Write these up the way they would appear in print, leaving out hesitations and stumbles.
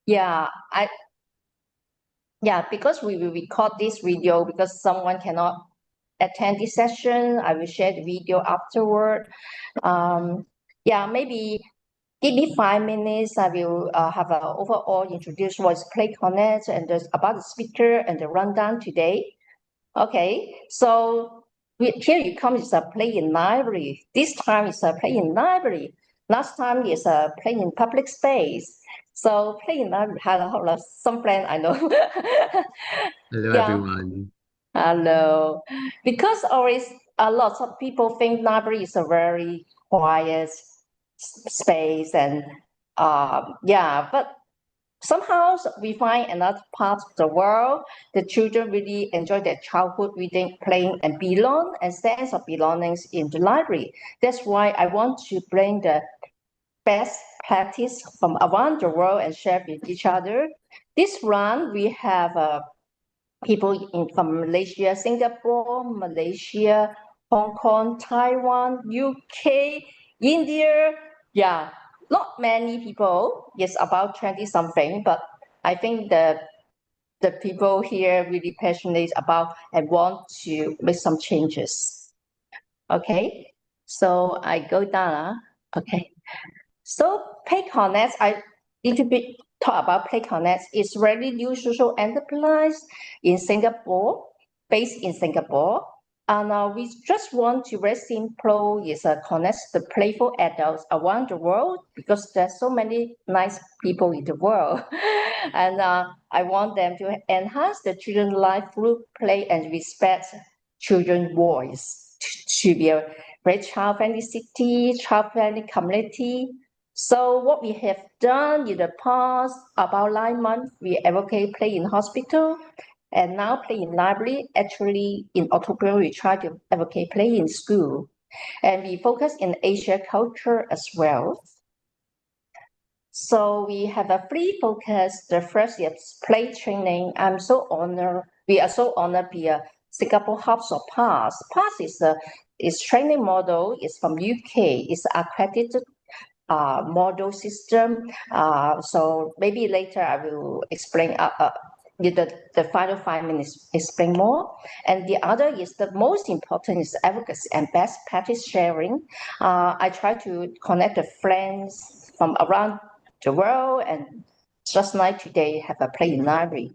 Yeah, because we will record this video because someone cannot attend this session. I will share the video afterward. Maybe give me 5 minutes. I will have an overall introduction what is Play Connect and about the speaker and the rundown today. Okay, so here you come is a play in library. This time is a play in library. Last time is a play in public space. So play in library. Hello, some friend I know. Hello, Yeah, everyone. hello. Because always a lot of people think library is a very quiet space and but somehow we find another part of the world. The children really enjoy their childhood reading, playing, and belong and sense of belongings in the library. That's why I want to bring the best practice from around the world and share with each other. This run, we have people from Malaysia, Singapore, Malaysia, Hong Kong, Taiwan, UK, India. Yeah, not many people. Yes, about 20 something, but I think the people here really passionate about and want to make some changes. Okay, so I go down. Okay, so PayConnect, I little bit talk about PayConnect. It's very new social enterprise in Singapore, based in Singapore. And we just want to very simple is connect the playful adults around the world because there's so many nice people in the world. And I want them to enhance the children's life through play and respect children's voice to be a very child-friendly city, child-friendly community. So what we have done in the past about 9 months, we advocate play in hospital and now play in library. Actually, in October, we try to advocate play in school. And we focus in Asia culture as well. So we have a free focus. The first is play training. We are so honored to be a Singapore Hubs of PASS. PASS is training model. It's from UK. It's accredited model system. So maybe later I will explain the final 5 minutes explain more. And the other is the most important is advocacy and best practice sharing. I try to connect the friends from around the world and just like today have a play in library.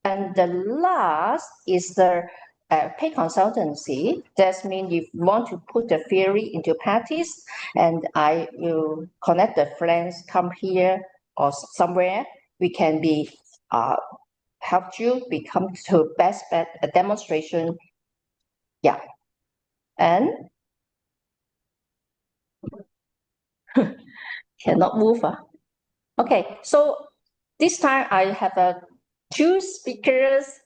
And the last is the pay consultancy. That means if you want to put the theory into practice, and I will connect the friends, come here or somewhere, we can be help you become to best a demonstration. Yeah, and cannot move. Okay, so this time I have two speakers.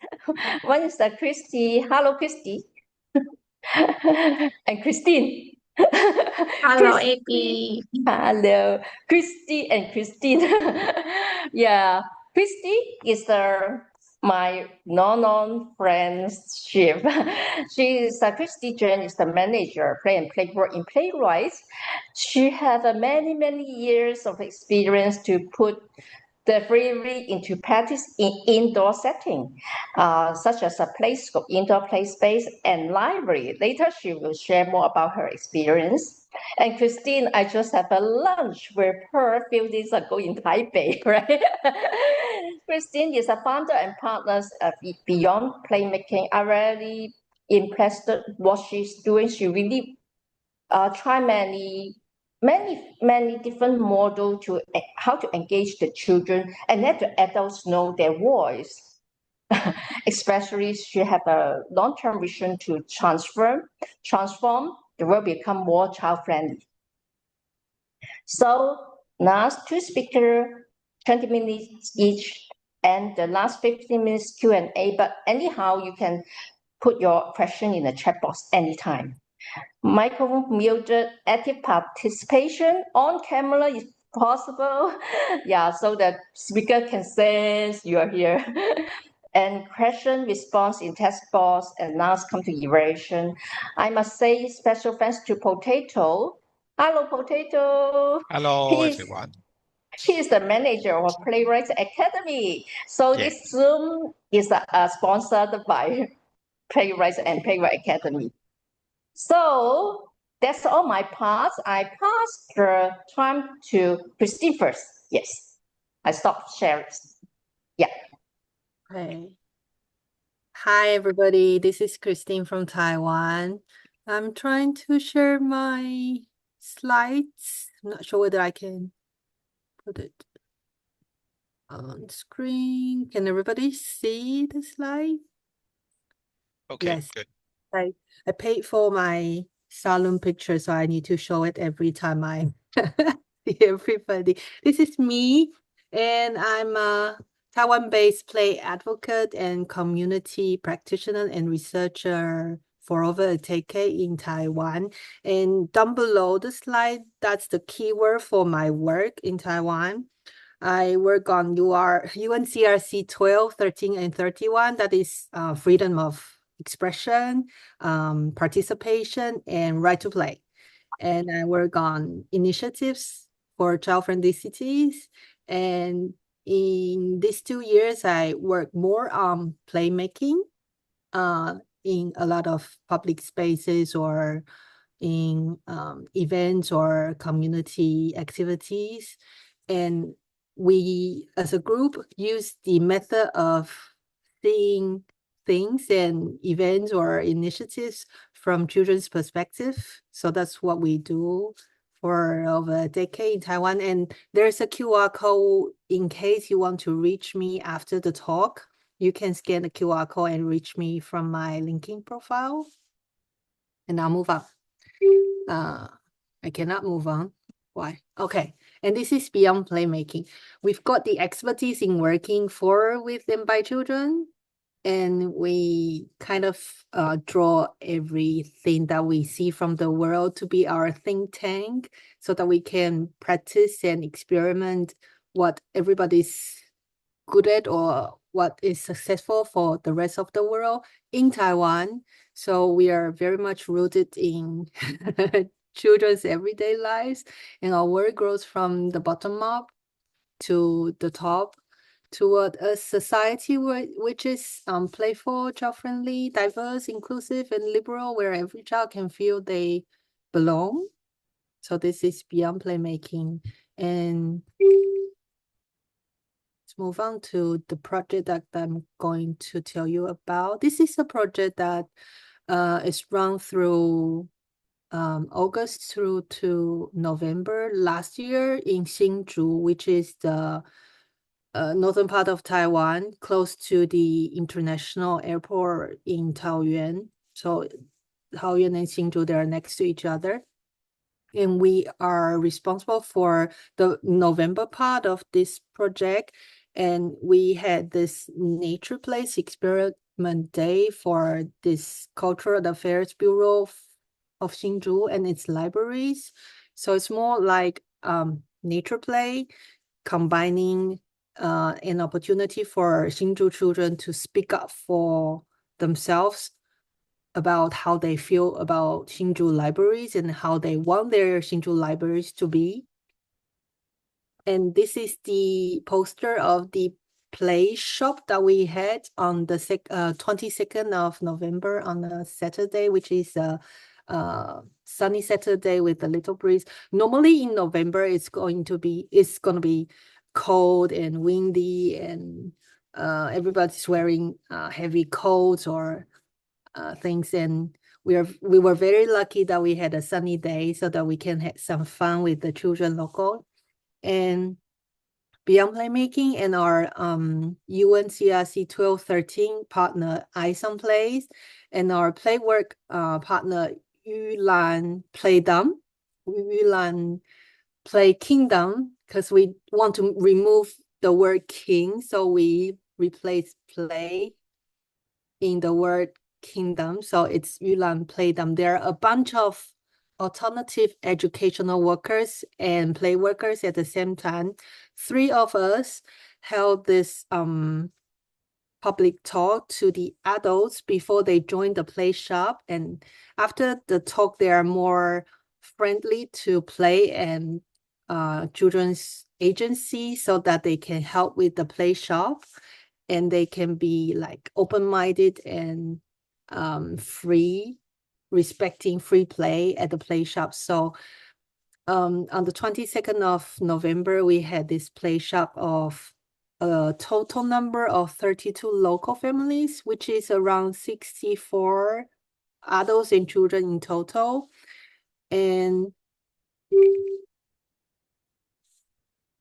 One is Christy. Hello, Christy. And Christine. Hello, Christy. AP. Hello, Christy and Christine. Yeah, Christy is my non friendship. She is Christy Jen is the manager, play and play work in playwrights. She has many years of experience to put the theory into practice in indoor setting, such as a play school, indoor play space, and library. Later, she will share more about her experience. And Christine, I just had a lunch with her a few days ago in Taipei, right? Christine is a founder and partner of Beyond Playmaking. I'm really impressed with what she's doing. She really try many different models to how to engage the children and let the adults know their voice. Especially she have a long-term vision to transform the world become more child-friendly. So last two speakers, 20 minutes each, and the last 15 minutes Q&A. But anyhow, you can put your question in the chat box anytime. Microphone muted, active participation on camera if possible. Yeah, so that speaker can sense you are here. And question response in text box and last come to evaluation. I must say special thanks to Potato. Hello, Potato. Hello, He's everyone. She is the manager of Playwrights Academy. So Yeah. this Zoom is sponsored by Playwrights and Playwright Academy. So that's all my parts. I pass the time to Christine first. Yes, I stopped sharing. Yeah. Okay. Hi, everybody. This is Christine from Taiwan. I'm trying to share my slides. I'm not sure whether I can put it on screen. Can everybody see the slide? Okay, Yes. good. I paid for my salon picture, so I need to show it every time I see everybody. This is me, and I'm a Taiwan-based play advocate and community practitioner and researcher for over a decade in Taiwan. And down below the slide, that's the keyword for my work in Taiwan. I work on UNCRC 12, 13, and 31. That is freedom of expression, participation, and right to play. And I work on initiatives for child-friendly cities. And in these 2 years, I work more on playmaking in a lot of public spaces or in events or community activities. And we, as a group, use the method of seeing things and events or initiatives from children's perspective. So that's what we do for over a decade in Taiwan. And there's a QR code in case you want to reach me after the talk. You can scan the QR code and reach me from my LinkedIn profile. And I'll move on. I cannot move on. Why? Okay. And this is beyond playmaking. We've got the expertise in working for, with, and by children. And we kind of draw everything that we see from the world to be our think tank so that we can practice and experiment what everybody's good at or what is successful for the rest of the world in Taiwan. So we are very much rooted in children's everyday lives, and our work grows from the bottom up to the top toward a society which is playful, child-friendly, diverse, inclusive, and liberal, where every child can feel they belong. So this is beyond playmaking. And let's move on to the project that I'm going to tell you about. This is a project that is run through August through to November last year in Hsinchu, which is the northern part of Taiwan, close to the international airport in Taoyuan. So Taoyuan and Hsinchu, they are next to each other. And we are responsible for the November part of this project. And we had this Nature Place Experiment Day for this Cultural Affairs Bureau of Hsinchu and its libraries. So it's more like nature play, combining an opportunity for Hsinchu children to speak up for themselves about how they feel about Hsinchu libraries and how they want their Hsinchu libraries to be. And this is the poster of the play shop that we had on the 22nd of November on a Saturday, which is a sunny Saturday with a little breeze. Normally in November, it's going to be cold and windy, and everybody's wearing heavy coats or things. And we were very lucky that we had a sunny day so that we can have some fun with the children local. And beyond playmaking and our UNCRC 1213 partner ISON Plays and our playwork partner Yulan Play Kingdom, because we want to remove the word king, so we replace play in the word kingdom. So it's Yulan Playdom. There are a bunch of alternative educational workers and play workers at the same time. 3 of us held this public talk to the adults before they join the play shop. And after the talk, they are more friendly to play, and children's agency so that they can help with the play shop, and they can be like open-minded and free, respecting free play at the play shop. So on the 22nd of November, we had this play shop of a total number of 32 local families, which is around 64 adults and children in total. And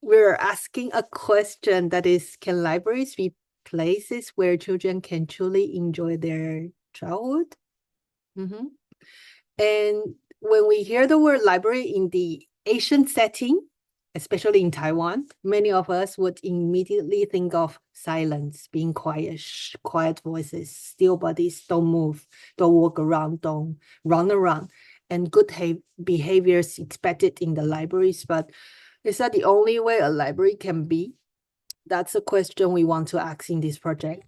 we're asking a question that is, can libraries be places where children can truly enjoy their childhood? And when we hear the word library in the Asian setting, especially in Taiwan, many of us would immediately think of silence, being quiet, quiet voices, still bodies, don't move, don't walk around, don't run around, and good behaviors expected in the libraries. But is that the only way a library can be? That's a question we want to ask in this project.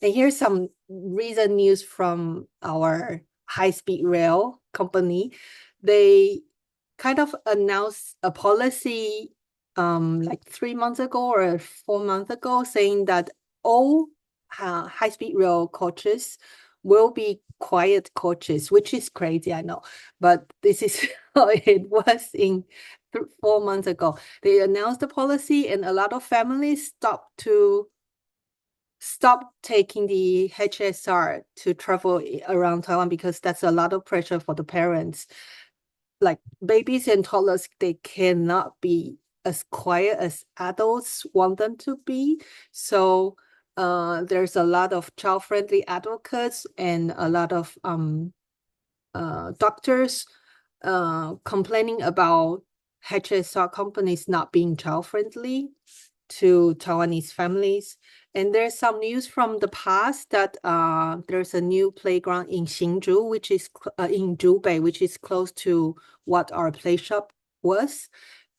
And here's some recent news from our high-speed rail company. They kind of announced a policy like 3 months ago or 4 months ago, saying that all high-speed rail coaches will be quiet coaches, which is crazy, I know, but this is how it was in 4 months ago. They announced the policy, and a lot of families stop taking the HSR to travel around Taiwan, because that's a lot of pressure for the parents. Like babies and toddlers, they cannot be as quiet as adults want them to be. So there's a lot of child-friendly advocates and a lot of doctors complaining about HSR companies not being child-friendly to Taiwanese families. And there's some news from the past that there's a new playground in Hsinchu, which is in Zhubei, which is close to what our play shop was.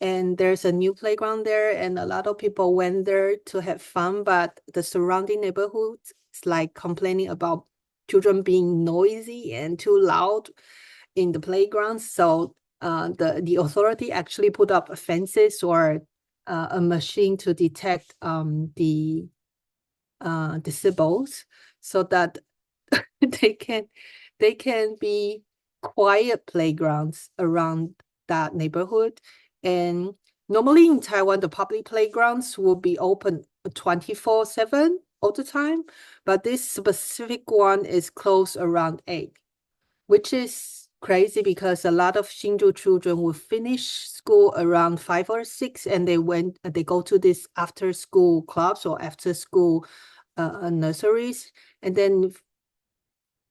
And there's a new playground there, and a lot of people went there to have fun, but the surrounding neighborhoods is like complaining about children being noisy and too loud in the playground. So the authority actually put up fences or a machine to detect the decibels, so that they can be quiet playgrounds around that neighborhood. And normally in Taiwan, the public playgrounds will be open 24/7 all the time, but this specific one is closed around 8, which is crazy because a lot of Hsinchu children will finish school around 5 or 6, and they go to this after school clubs or after school nurseries, and then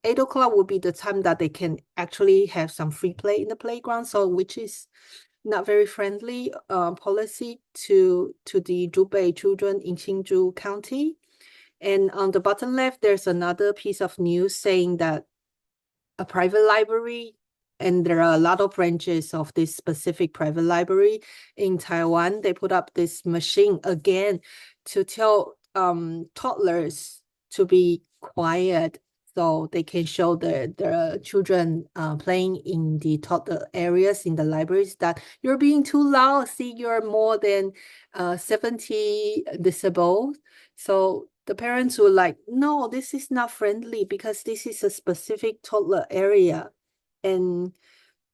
8 o'clock will be the time that they can actually have some free play in the playground. So which is not very friendly policy to the Zhubei children in Hsinchu County. And on the bottom left, there's another piece of news saying that a private library, and there are a lot of branches of this specific private library in Taiwan, they put up this machine again to tell toddlers to be quiet, so they can show the children playing in the toddler areas in the libraries that you're being too loud. See, you're more than 70 decibels. So the parents were like, no, this is not friendly because this is a specific toddler area. And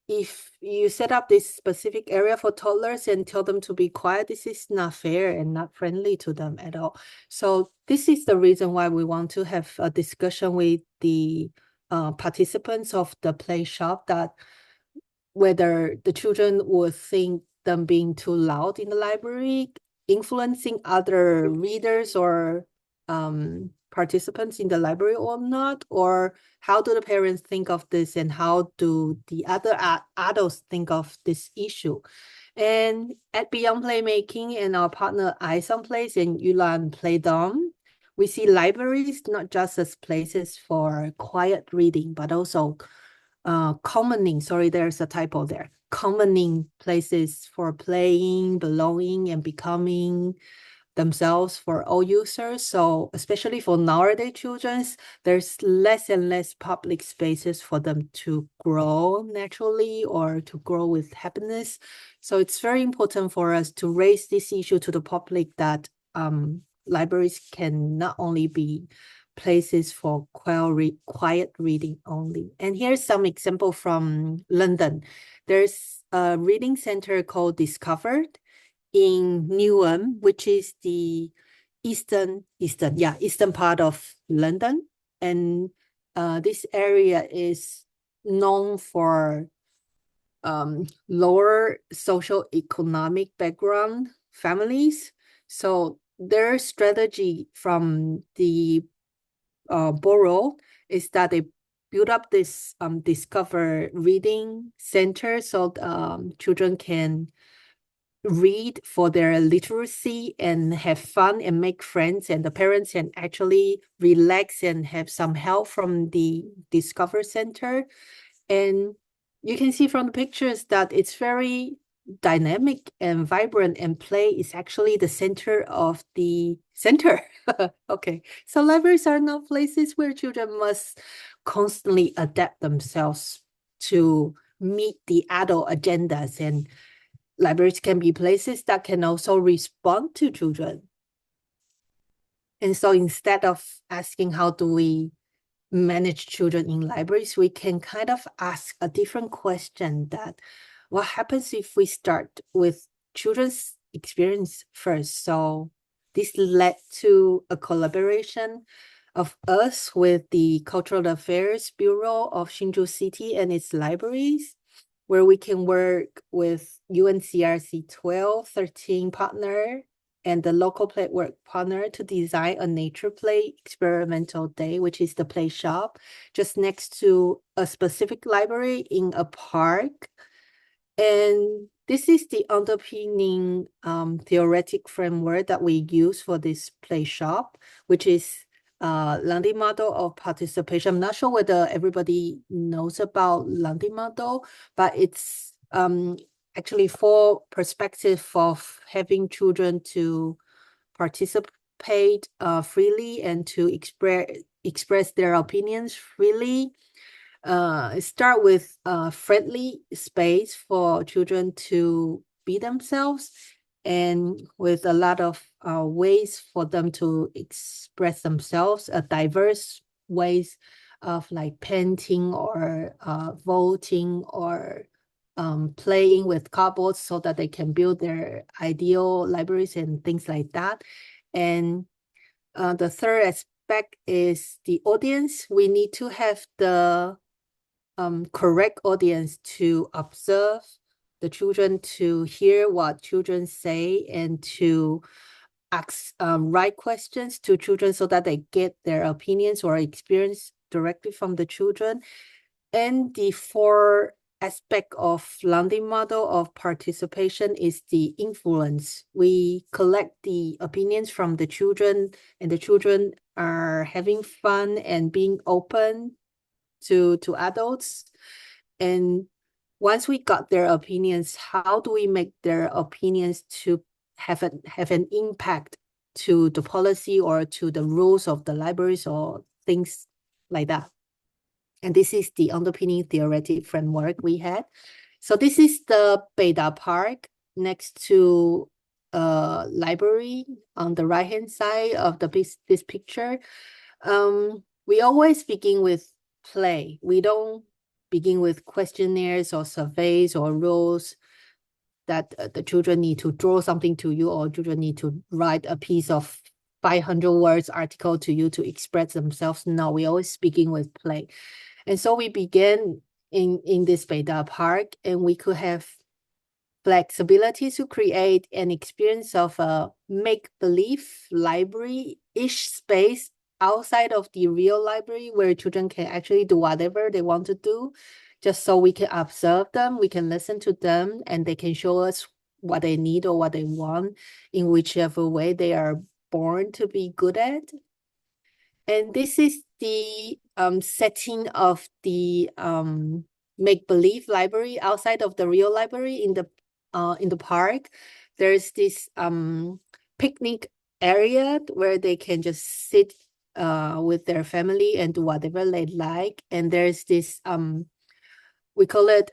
if you set up this specific area for toddlers and tell them to be quiet, this is not fair and not friendly to them at all. So this is the reason why we want to have a discussion with the participants of the play shop, that whether the children would think them being too loud in the library, influencing other readers or participants in the library or not, or how do the parents think of this, and how do the other adults think of this issue. And at Beyond Playmaking and our partner iSong Place and Yulan Playdom, we see libraries not just as places for quiet reading, but also commoning, sorry, there's a typo there, commoning places for playing, belonging, and becoming themselves for all users. So especially for nowadays children, there's less and less public spaces for them to grow naturally or to grow with happiness. So it's very important for us to raise this issue to the public that libraries can not only be places for quiet reading only. And here's some example from London. There's a reading center called Discovered in Newham, which is the eastern part of London. And this area is known for lower social economic background families. So their strategy from the borough is that they build up this Discover reading center so children can read for their literacy and have fun and make friends, and the parents can actually relax and have some help from the Discover Center. And you can see from the pictures that it's very dynamic and vibrant, and play is actually the center of the center. Okay, so libraries are not places where children must constantly adapt themselves to meet the adult agendas, and libraries can be places that can also respond to children. And so instead of asking how do we manage children in libraries, we can kind of ask a different question, that what happens if we start with children's experience first? So this led to a collaboration of us with the Cultural Affairs Bureau of Hsinchu City and its libraries, where we can work with UNCRC 12-13 partner and the local play work partner to design a nature play experimental day, which is the play shop, just next to a specific library in a park. And this is the underpinning theoretic framework that we use for this play shop, which is Landi model of participation. I'm not sure whether everybody knows about Landi model, but it's actually for perspective of having children to participate freely and to express their opinions freely. Start with a friendly space for children to be themselves, and with a lot of ways for them to express themselves, diverse ways of like painting or voting or playing with cardboard so that they can build their ideal libraries and things like that. And the third aspect is the audience. We need to have the correct audience to observe the children, to hear what children say, and to ask right questions to children so that they get their opinions or experience directly from the children. And the fourth aspect of Landi model of participation is the influence. We collect the opinions from the children, and the children are having fun and being open to adults. And once we got their opinions, how do we make their opinions to have an impact to the policy or to the rules of the libraries or things like that? And this is the underpinning theoretic framework we had. So this is the Beida Park next to a library on the right-hand side of this picture. We always begin with play. We don't begin with questionnaires or surveys or rules that the children need to draw something to you, or children need to write a piece of 500 words article to you to express themselves. No, we always begin with play. And so we began in this Beida Park, and we could have flexibility to create an experience of a make-believe library-ish space outside of the real library, where children can actually do whatever they want to do, just so we can observe them, we can listen to them, and they can show us what they need or what they want in whichever way they are born to be good at. And this is the setting of the make-believe library outside of the real library in the park. There's this picnic area where they can just sit with their family and do whatever they like. And there's this we call it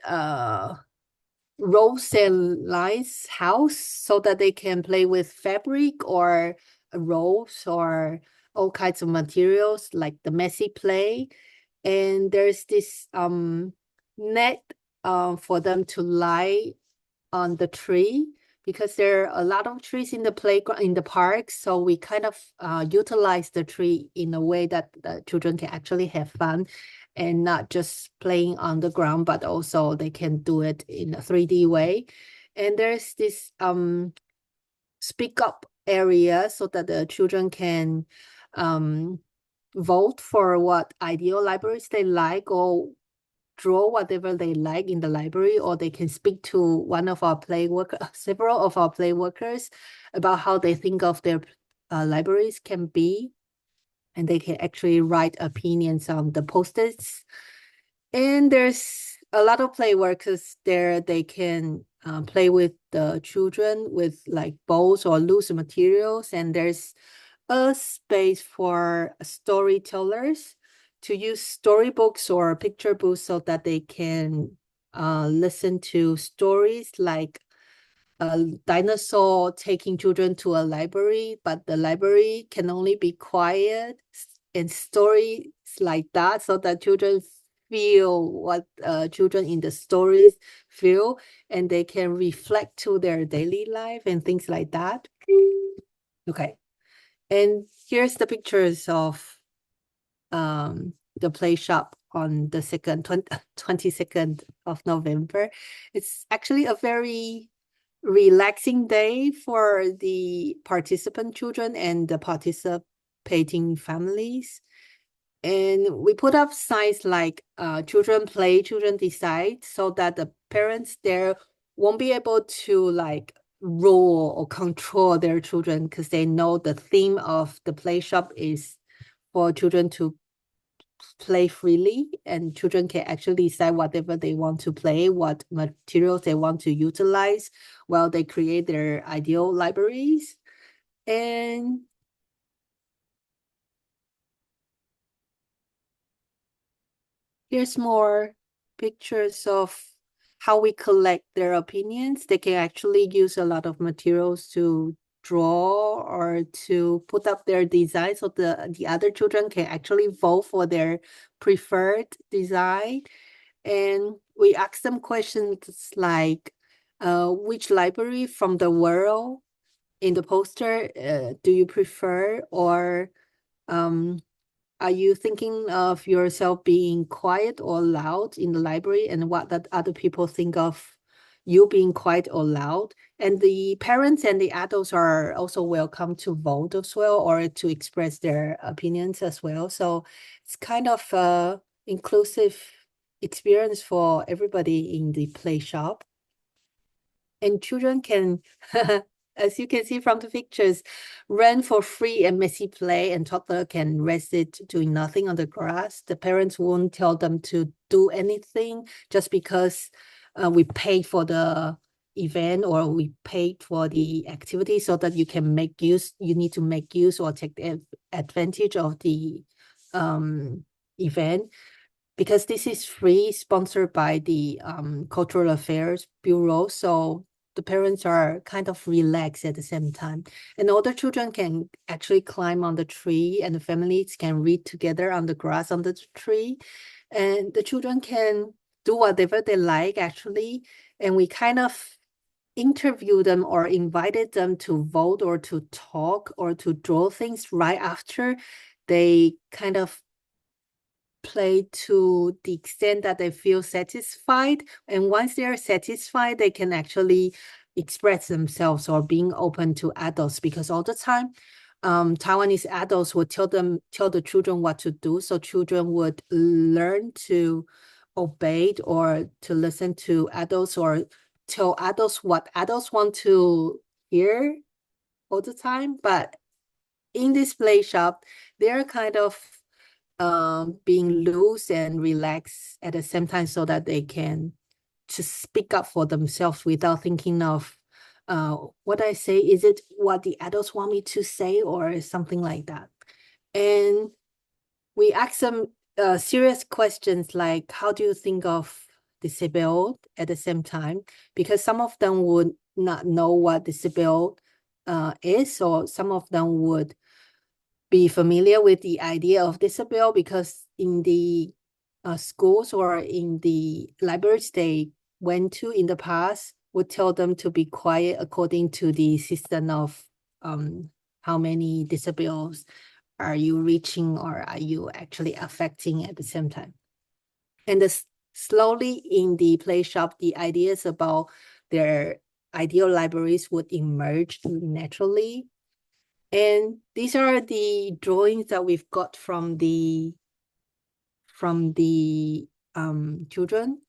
rows and lines house, so that they can play with fabric or rolls or all kinds of materials like the messy play. And there's this net for them to lie on the tree, because there are a lot of trees in the playground, in the park. So we kind of utilize the tree in a way that the children can actually have fun and not just playing on the ground, but also they can do it in a 3D way. And there's this speak up area so that the children can vote for what ideal libraries they like, or draw whatever they like in the library, or they can speak to one of our several of our play workers about how they think of their libraries can be, and they can actually write opinions on the post-its. And there's a lot of play workers there. They can play with the children with like balls or loose materials, and there's a space for storytellers to use storybooks or picture books so that they can listen to stories like a dinosaur taking children to a library, but the library can only be quiet, and stories like that, so that children feel what children in the stories feel, and they can reflect to their daily life and things like that. Okay. And here's the pictures of the play shop on the 22nd of November. It's actually a very relaxing day for the participant children and the participating families. And we put up signs like children play, children decide, so that the parents there won't be able to like rule or control their children, because they know the theme of the play shop is for children to play freely, and children can actually decide whatever they want to play, what materials they want to utilize while they create their ideal libraries. And here's more pictures of how we collect their opinions. They can actually use a lot of materials to draw or to put up their design, so the other children can actually vote for their preferred design. And we ask them questions like, which library from the world in the poster do you prefer? Or are you thinking of yourself being quiet or loud in the library, and what that other people think of you being quiet or loud? And the parents and the adults are also welcome to vote as well, or to express their opinions as well. So it's kind of a inclusive experience for everybody in the play shop. And children can, as you can see from the pictures, run for free and messy play, and toddler can rest it doing nothing on the grass. The parents won't tell them to do anything just because we paid for the event, or we paid for the activity, so that you can make use, you need to make use or take advantage of the event. Because this is free, sponsored by the Cultural Affairs Bureau, so the parents are kind of relaxed at the same time. And older children can actually climb on the tree, and the families can read together on the grass on the tree. And the children can do whatever they like, actually. And we kind of interview them or invited them to vote or to talk or to draw things right after they kind of play to the extent that they feel satisfied. And once they are satisfied, they can actually express themselves or being open to adults, because all the time Taiwanese adults would tell the children what to do, so children would learn to obey or to listen to adults, or tell adults what adults want to hear all the time. But in this play shop, they're kind of being loose and relaxed at the same time, so that they can just speak up for themselves without thinking of what I say, is it what the adults want me to say or something like that? And we ask them serious questions like, how do you think of disabled at the same time? Because some of them would not know what disabled is, or some of them would be familiar with the idea of disabled because in the schools or in the libraries they went to in the past would tell them to be quiet according to the system of how many disabled are you reaching or are you actually affecting at the same time. And slowly in the play shop, the ideas about their ideal libraries would emerge naturally. And these are the drawings that we've got from the children.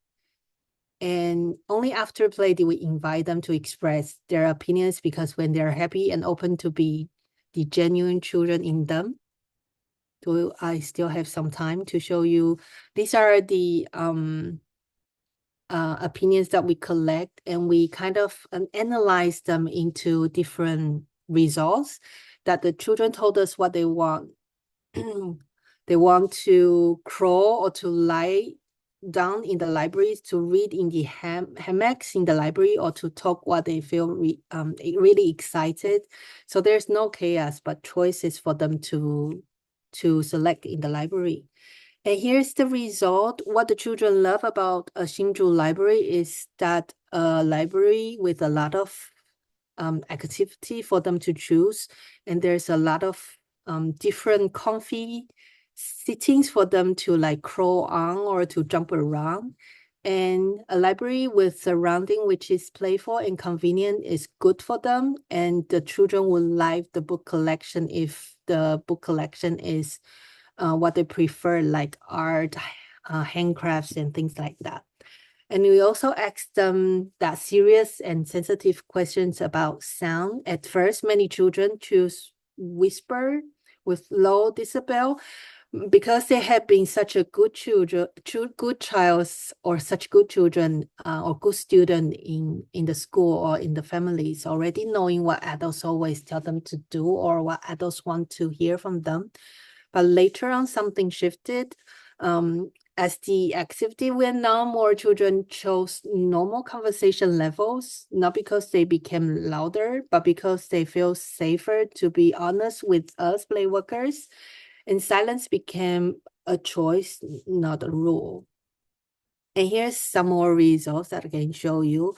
And only after play do we invite them to express their opinions, because when they're happy and open to be the genuine children in them. So I still have some time to show you. These are the opinions that we collect, and we kind of analyze them into different results that the children told us what they want. They want to crawl or to lie down in the libraries, to read in the hammocks in the library, or to talk what they feel really excited. So there's no chaos, but choices for them to select in the library. And here's the result. What the children love about a Hsinchu library is that a library with a lot of activity for them to choose. And there's a lot of different comfy sittings for them to like crawl on or to jump around. And a library with surrounding which is playful and convenient is good for them. And the children will like the book collection if the book collection is what they prefer, like art, handcrafts, and things like that. And we also asked them that serious and sensitive questions about sound. At first, many children choose whisper with low decibel because they have been such a good child or such good children or good student in the school or in the families, already knowing what adults always tell them to do or what adults want to hear from them. But later on, something shifted. As the activity went on, more children chose normal conversation levels, not because they became louder, but because they feel safer to be honest with us play workers. And silence became a choice, not a rule. And here's some more results that I can show you.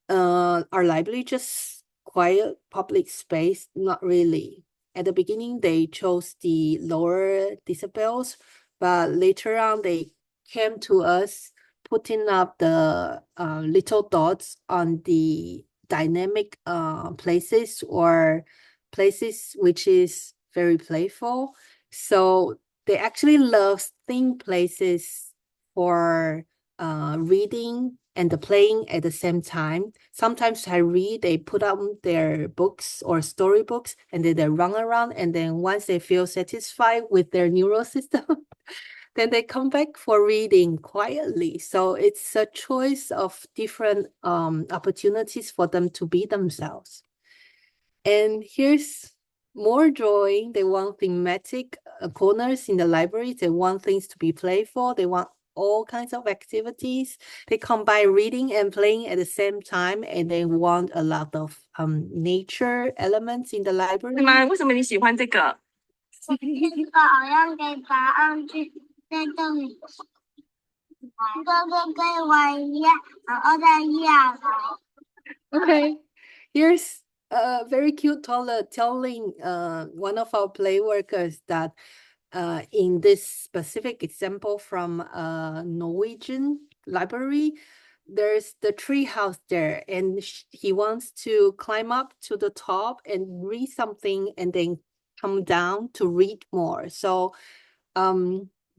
Our library just quiet public space? Not really. At the beginning, they chose the lower decibels, but later on, they came to us putting up the little dots on the dynamic places or places which is very playful. So they actually love themed places for reading and the playing at the same time. Sometimes I read, they put up their books or storybooks, and then they run around, and then once they feel satisfied with their neural system, then they come back for reading quietly. So it's a choice of different opportunities for them to be themselves. And here's more drawing. They want thematic corners in the library. They want things to be playful. They want all kinds of activities. They combine reading and playing at the same time, and they want a lot of nature elements in the library. 为什么你喜欢这个？这个好像可以爬上去，在这里，跟我一样，然后再下来。 Okay, here's a very cute toddler telling one of our play workers that in this specific example from a Norwegian library, there's the tree house there, and he wants to climb up to the top and read something and then come down to read more. So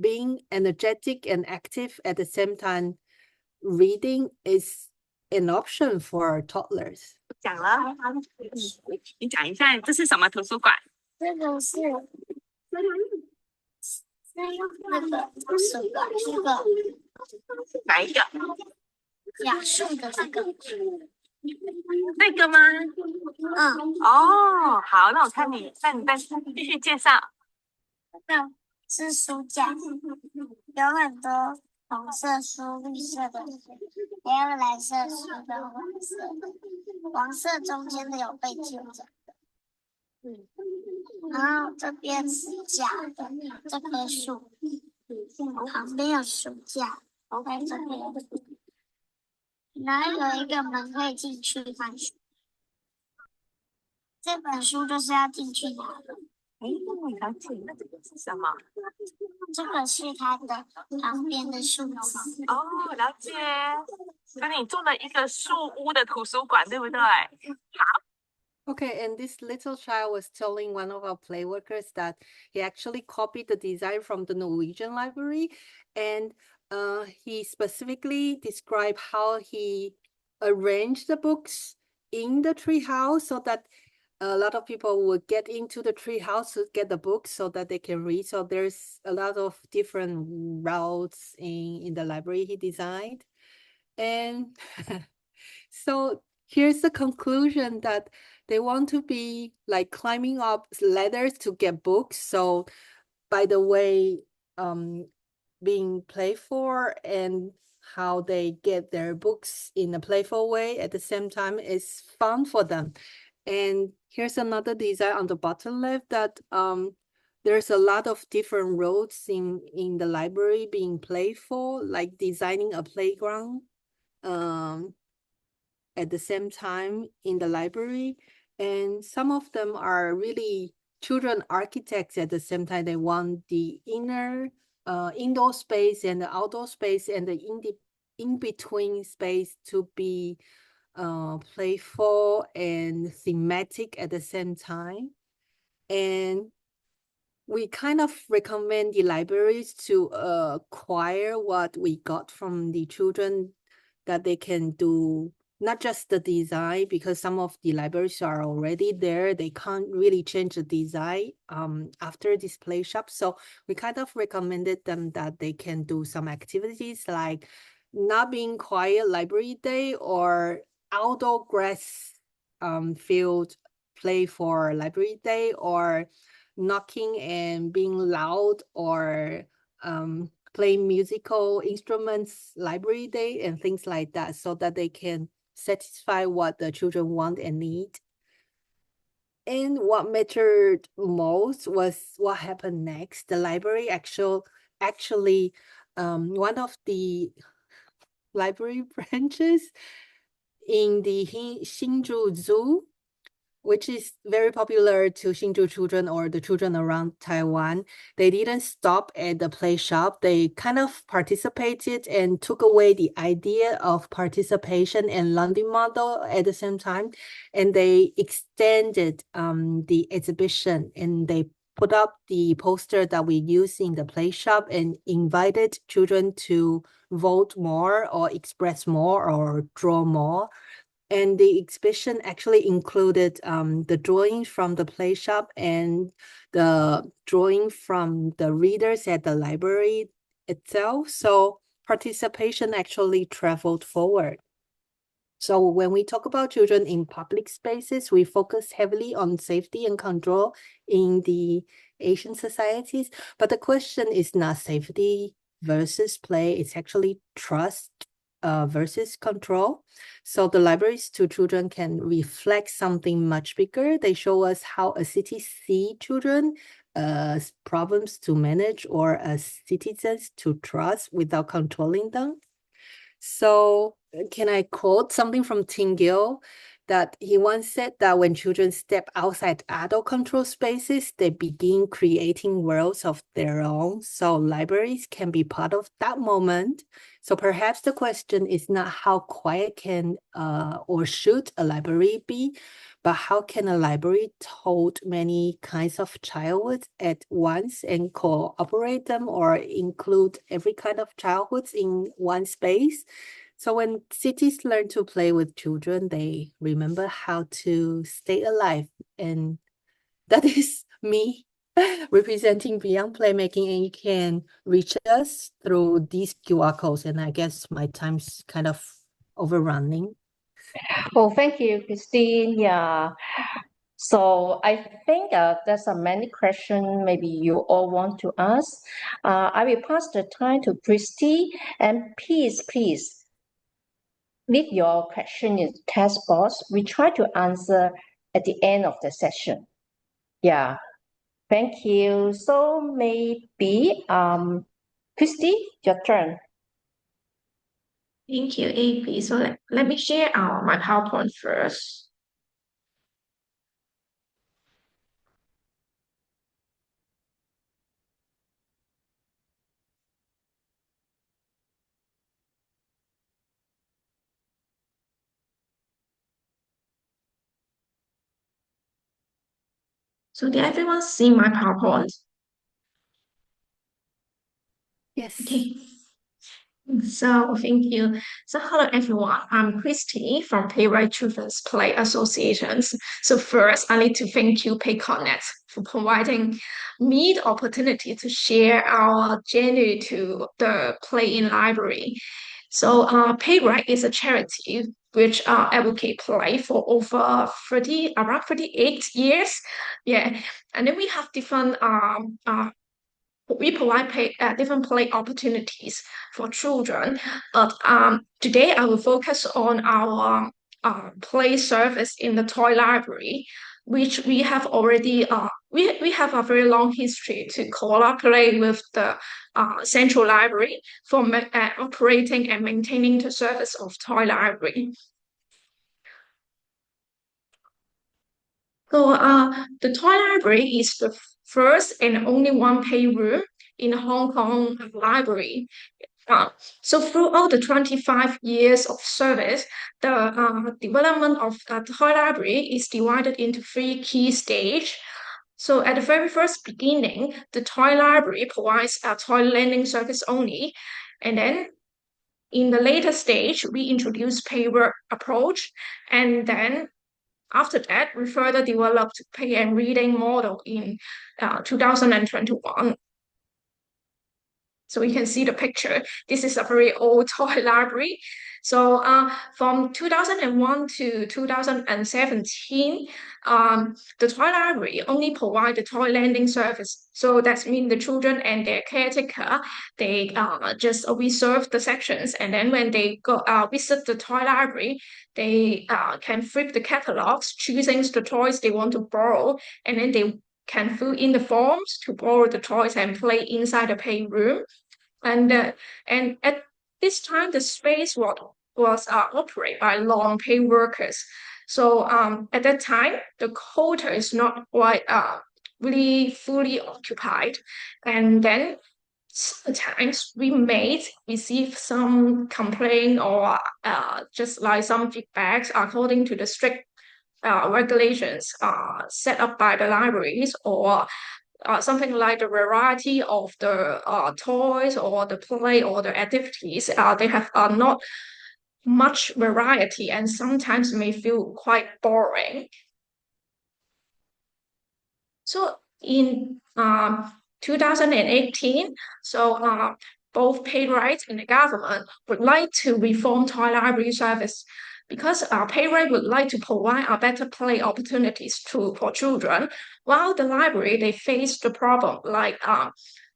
being energetic and active at the same time, reading is an option for toddlers. 讲了，你讲一下，这是什么图书馆？这个是那个图书馆，这个哪一个？雅树的这个。这个吗？哦，好，那我看你，那你再继续介绍。这是书架，有很多红色书、绿色的书，还有蓝色书跟黄色的。黄色中间的有被揪着，然后这边是假的，这棵树旁边有书架，在这边，然后有一个门可以进去看书。这本书就是要进去拿的。了解，那这个是什么？这个是它的旁边的树枝。哦，了解。所以你做了一个树屋的图书馆，对不对？ Okay, and this little child was telling one of our play workers that he actually copied the design from the Norwegian library, and he specifically described how he arranged the books in the tree house so that a lot of people would get into the tree house to get the books so that they can read. So there's a lot of different routes in the library he designed. And so here's the conclusion that they want to be like climbing up ladders to get books. So by the way, being playful and how they get their books in a playful way at the same time is fun for them. And here's another design on the bottom left that there's a lot of different roads in the library being playful, like designing a playground at the same time in the library. And some of them are really children architects at the same time. They want the indoor space and the outdoor space and the in-between space to be playful and thematic at the same time. And we kind of recommend the libraries to acquire what we got from the children, that they can do not just the design, because some of the libraries are already there. They can't really change the design after display shop. So we kind of recommended them that they can do some activities like not being quiet library day or outdoor grass field play for library day, or knocking and being loud, or playing musical instruments library day and things like that, so that they can satisfy what the children want and need. And what mattered most was what happened next. The library actually one of the library branches in the Hsinchu Zoo, which is very popular to Hsinchu children or the children around Taiwan. They didn't stop at the play shop. They kind of participated and took away the idea of participation and learning model at the same time. And they extended the exhibition, and they put up the poster that we use in the play shop and invited children to vote more or express more or draw more. And the exhibition actually included the drawings from the play shop and the drawing from the readers at the library itself. So participation actually traveled forward. So when we talk about children in public spaces, we focus heavily on safety and control in the Asian societies. But the question is not safety versus play, it's actually trust versus control. So the libraries to children can reflect something much bigger. They show us how a city sees children as problems to manage or as citizens to trust without controlling them. So can I quote something from Tim Gill, that he once said that when children step outside adult control spaces, they begin creating worlds of their own. So libraries can be part of that moment. So perhaps the question is not how quiet can or should a library be, but how can a library hold many kinds of childhoods at once and cooperate them or include every kind of childhoods in one space? So when cities learn to play with children, they remember how to stay alive. And that is me representing Beyond Playmaking. And you can reach us through these QR codes. And I guess my time's kind of overrunning. Oh, thank you, Christine. Yeah. So I think there's a many questions maybe you all want to ask. I will pass the time to Christy, and please leave your question in the text box. We try to answer at the end of the session. Yeah. Thank you. So maybe Christy, your turn. Thank you, AP. So let me share my PowerPoint first. So did everyone see my PowerPoint? Yes. Okay. So thank you. So hello everyone. I'm Christy from Playwright Children's Play Associations. So first, I need to thank you, PayConnect, for providing me the opportunity to share our journey to the Play in Library. So Playwright is a charity which advocate play for over 30, around 38 years. Yeah, and then we have different we provide different play opportunities for children. But today I will focus on our play service in the toy library, which we have already we have a very long history to collaborate with the central library for operating and maintaining the service of toy library. So the toy library is the first and only one pay room in Hong Kong library. So throughout the 25 years of service, the development of the toy library is divided into three key stages. So at the very first beginning, the toy library provides a toy lending service only. And then in the later stage, we introduce pay-work approach. And then after that, we further developed pay and reading model in 2021. So you can see the picture. This is a very old toy library. So from 2001 to 2017, the toy library only provide the toy lending service. So that means the children and their caretaker, they just reserve the sections. And then when they go visit the toy library, they can flip the catalogs, choosing the toys they want to borrow. And then they can fill in the forms to borrow the toys and play inside the playroom. And at this time, the space was operated by long pay workers. So at that time, the quota is not quite really fully occupied. And then sometimes we may receive some complaint or just like some feedbacks according to the strict regulations set up by the libraries, or something like the variety of the toys or the play or the activities. They have not much variety and sometimes may feel quite boring. So in 2018, so both Playwright and the government would like to reform toy library service, because Playwright would like to provide a better play opportunities for children, while the library, they face the problem like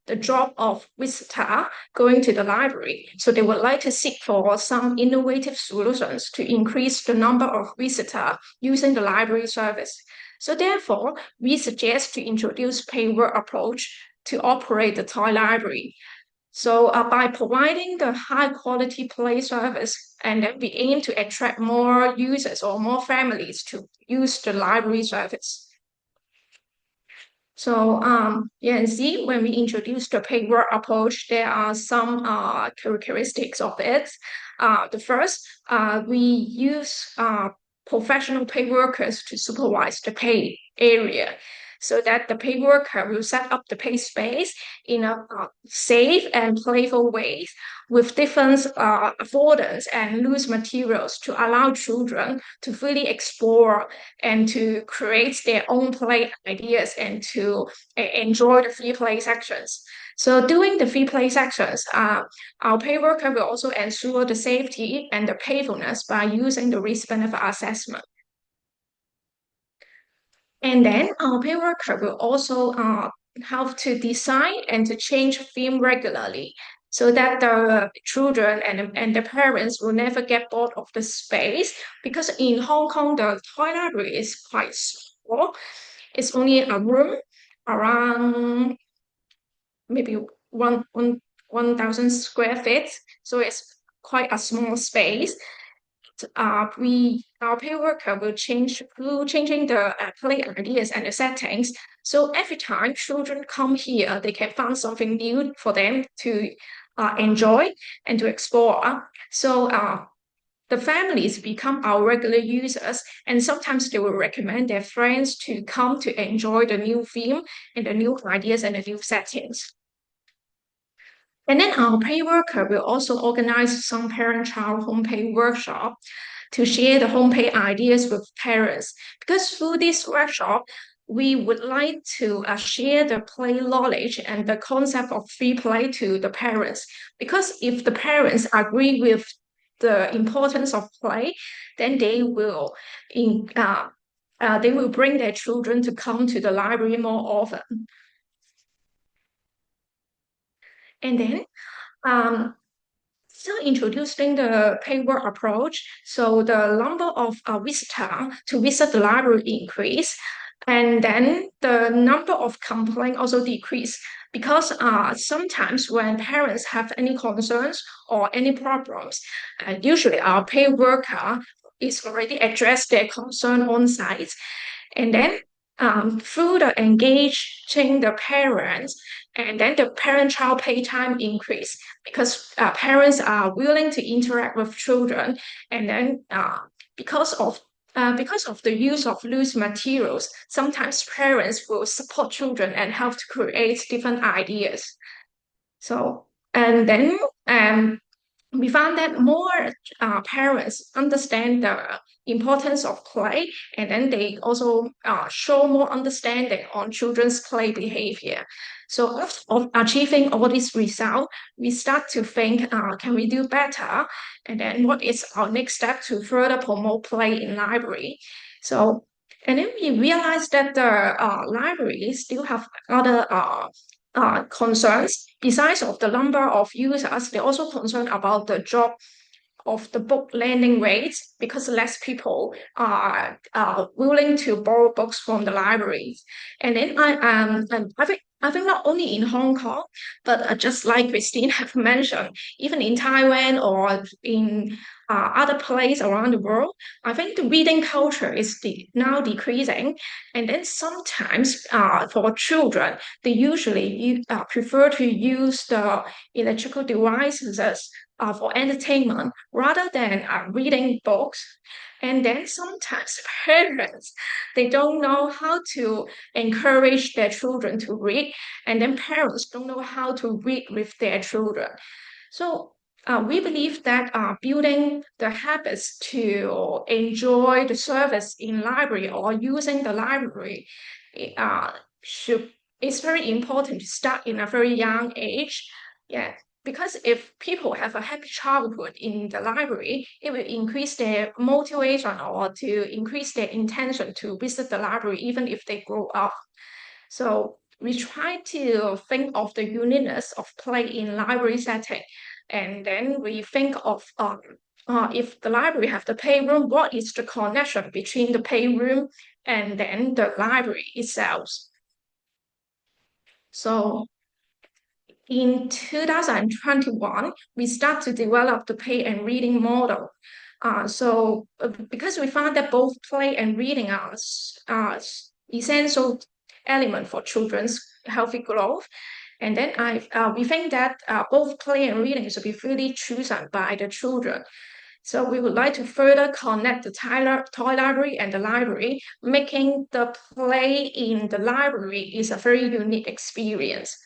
the drop of visitor going to the library. So they would like to seek for some innovative solutions to increase the number of visitors using the library service. So therefore, we suggest to introduce pay-work approach to operate the toy library. So by providing the high quality play service, and then we aim to attract more users or more families to use the library service. So you can see when we introduce the pay-work approach, there are some characteristics of it. The first, we use professional pay workers to supervise the pay area. so that the play worker will set up the play space in a safe and playful ways with different affordance and loose materials to allow children to freely explore and to create their own play ideas and to enjoy the free play sections. So during the free play sections, our play worker will also ensure the safety and the playfulness by using the risk-benefit assessment. And then our play worker will also help to design and to change theme regularly so that the children and the parents will never get bored of the space, because in Hong Kong, the toy library is quite small. It's only a room around maybe 1,000 square feet. So it's quite a small space. Our play worker will change through changing the play ideas and the settings. So every time children come here, they can find something new for them to enjoy and to explore. So the families become our regular users, and sometimes they will recommend their friends to come to enjoy the new theme and the new ideas and the new settings. And then our play worker will also organize some parent-child home play workshop to share the home play ideas with parents. Because through this workshop, we would like to share the play knowledge and the concept of free play to the parents. Because if the parents agree with the importance of play, then they will bring their children to come to the library more often. And then so introducing the paywall approach, so the number of visitors to visit the library increase, and then the number of complaints also decrease, because sometimes when parents have any concerns or any problems, usually our pay worker is already addressed their concern on site. And then through the engaging the parents, and then the parent-child playtime increase, because parents are willing to interact with children, and then because of the use of loose materials, sometimes parents will support children and help to create different ideas. So, and then we found that more parents understand the importance of play, and then they also show more understanding on children's play behavior. So of achieving all these results, we start to think, can we do better? And then what is our next step to further promote play in library? So, and then we realized that the library still have other concerns. Besides of the number of users, they're also concerned about the drop of the book lending rates, because less people are willing to borrow books from the libraries. And then I think not only in Hong Kong, but just like Christine have mentioned, even in Taiwan or in other places around the world, I think the reading culture is now decreasing. And then sometimes for children, they usually prefer to use the electrical devices for entertainment rather than reading books. And then sometimes parents, they don't know how to encourage their children to read, and then parents don't know how to read with their children. So we believe that building the habits to enjoy the service in library or using the library is very important to start in a very young age. Yeah, because if people have a happy childhood in the library, it will increase their motivation or to increase their intention to visit the library even if they grow up. So we try to think of the uniqueness of play in library setting, and then we think of if the library have the playroom, what is the connection between the playroom and then the library itself? So in 2021, we start to develop the play and reading model. Because we found that both play and reading are essential element for children's healthy growth, and then we think that both play and reading should be freely chosen by the children. So we would like to further connect the toy library and the library, making the play in the library is a very unique experience.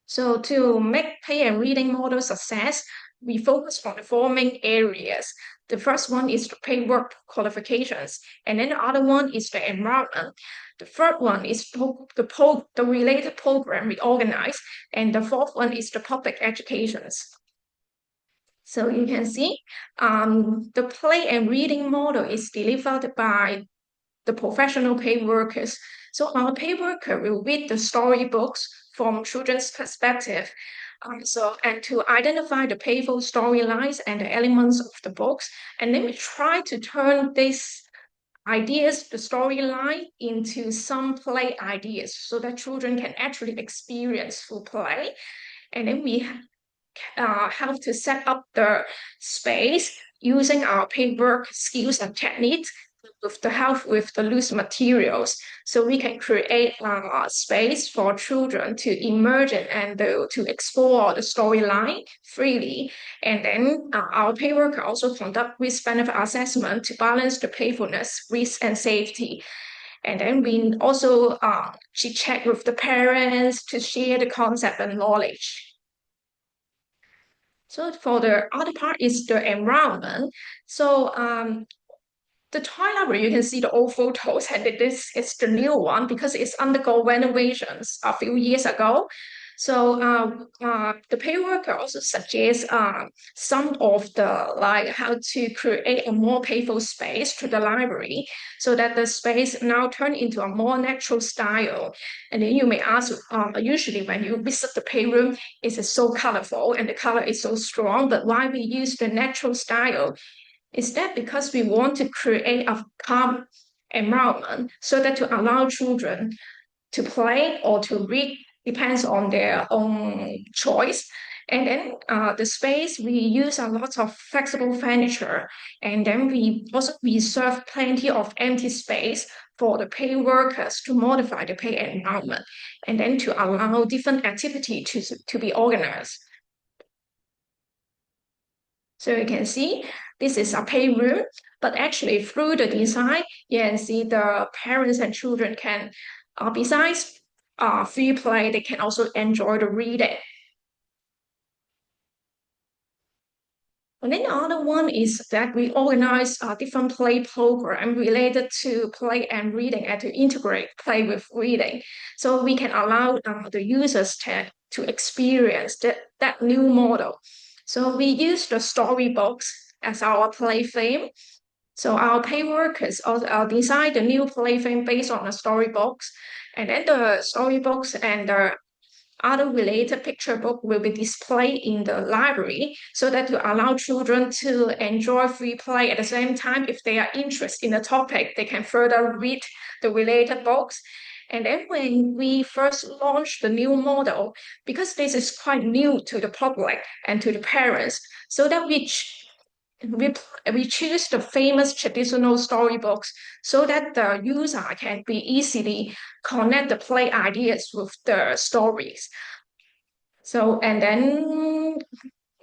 So to make play and reading model success, we focus on the four main areas. The first one is the paperwork qualifications, and then the other one is the environment. The third one is the related program we organize, and the fourth one is the public educations. So you can see the play and reading model is delivered by the professional paid workers. So our paid worker will read the storybooks from children's perspective. And to identify the playful storylines and the elements of the books, and then we try to turn these ideas, the storyline, into some play ideas so that children can actually experience full play. And then we have to set up the space using our paperwork skills and techniques with the help with the loose materials, so we can create a space for children to immerse in and to explore the storyline freely. And then our paperwork also conduct risk-benefit assessment to balance the playfulness, risk, and safety. And then we also check with the parents to share the concept and knowledge. So for the other part is the environment. So the toy library, you can see the old photos, and this is the new one because it's undergo renovations a few years ago. So the paid worker also suggests some of the like how to create a more playful space to the library so that the space now turn into a more natural style. And then you may ask, usually when you visit the playroom, is it so colorful and the color is so strong, but why we use the natural style? Is that because we want to create a calm environment so that to allow children to play or to read depends on their own choice. And then the space, we use a lot of flexible furniture, and then we also reserve plenty of empty space for the paid workers to modify the paid environment, and then to allow different activity to be organized. So you can see this is a paid room, but actually through the design, you can see the parents and children can, besides free play, they can also enjoy the reading. And then the other one is that we organize a different play program related to play and reading and to integrate play with reading. So we can allow the users to experience that new model. So we use the storybooks as our play theme. So our paid workers design the new play theme based on the storybooks. And then the storybooks and the other related picture book will be displayed in the library so that to allow children to enjoy free play. At the same time, if they are interested in the topic, they can further read the related books. And then when we first launched the new model, because this is quite new to the public and to the parents, so that we choose the famous traditional storybooks so that the user can be easily connect the play ideas with the stories. So, and then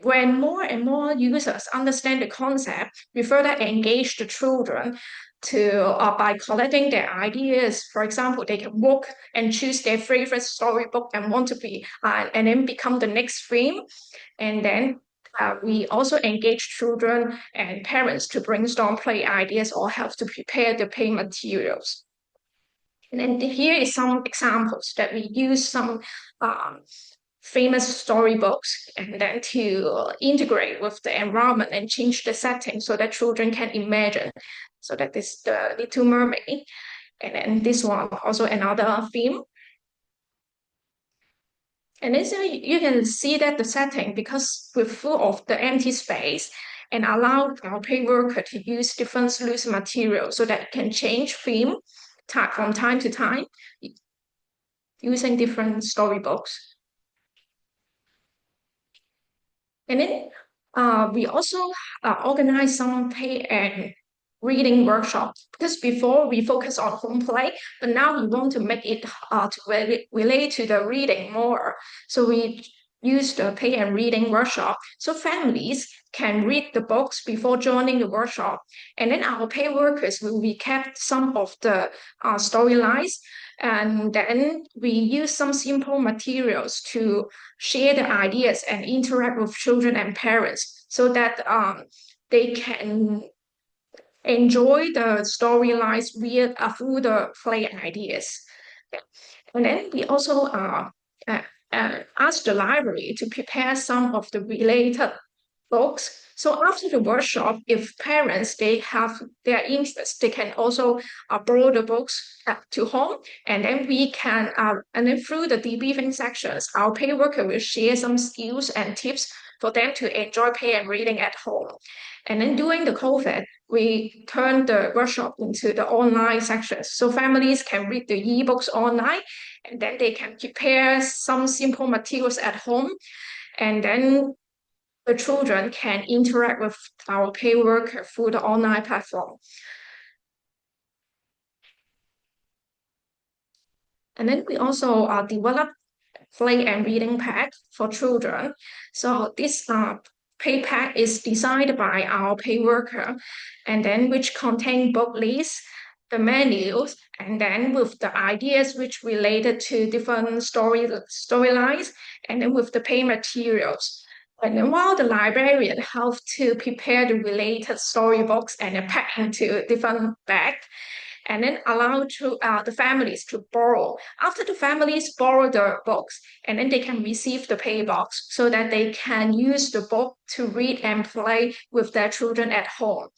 when more and more users understand the concept, we further engage the children to by collecting their ideas. For example, they can walk and choose their favorite storybook and want to be and then become the next theme. And then we also engage children and parents to brainstorm play ideas or help to prepare the play materials. And then here is some examples that we use some famous storybooks and then to integrate with the environment and change the setting so that children can imagine. So that is the Little Mermaid. And then this one also another theme. And then so you can see that the setting, because we're full of the empty space, and allow our paid worker to use different loose materials so that it can change theme from time to time using different storybooks. And then we also organize some play and reading workshops, because before we focus on home play, but now we want to make it to relate to the reading more. So we use the pay and reading workshop. So families can read the books before joining the workshop. And then our pay workers will recap some of the storylines. And then we use some simple materials to share the ideas and interact with children and parents so that they can enjoy the storylines via through the play ideas. And then we also ask the library to prepare some of the related books. So after the workshop, if parents they have their interest, they can also borrow the books to home, and then we can and then through the debriefing sections, our pay worker will share some skills and tips for them to enjoy pay and reading at home. And then during the COVID, we turned the workshop into the online sections. So families can read the ebooks online, and then they can prepare some simple materials at home. And then the children can interact with our pay worker through the online platform. And then we also develop play and reading pack for children. So this pay pack is designed by our pay worker, and then which contain book lists, the menus, and then with the ideas which related to different storylines, and then with the pay materials. And then while the librarian helps to prepare the related storybooks and then pack into different bags, and then allow to the families to borrow. After the families borrow the books, and then they can receive the pay box so that they can use the book to read and play with their children at home.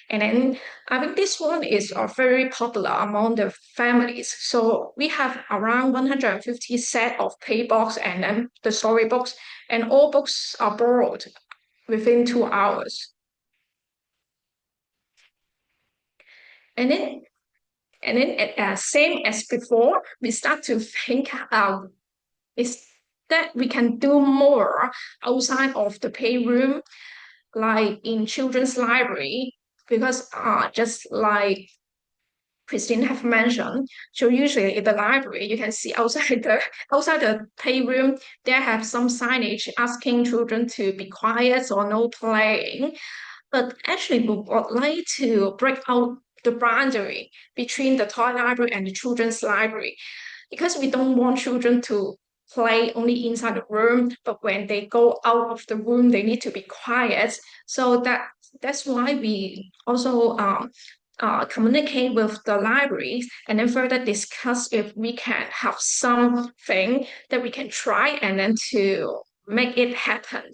And then I think this one is very popular among the families. So we have around 150 set of pay box and then the storybooks, and all books are borrowed within 2 hours. And then same as before, we start to think is that we can do more outside of the pay room, like in children's library, because just like Christine have mentioned, so usually in the library you can see outside the playroom there have some signage asking children to be quiet or no playing. But actually, we would like to break out the boundary between the toy library and the children's library, because we don't want children to play only inside the room, but when they go out of the room, they need to be quiet. So that's why we also communicate with the libraries and then further discuss if we can have something that we can try and then to make it happen,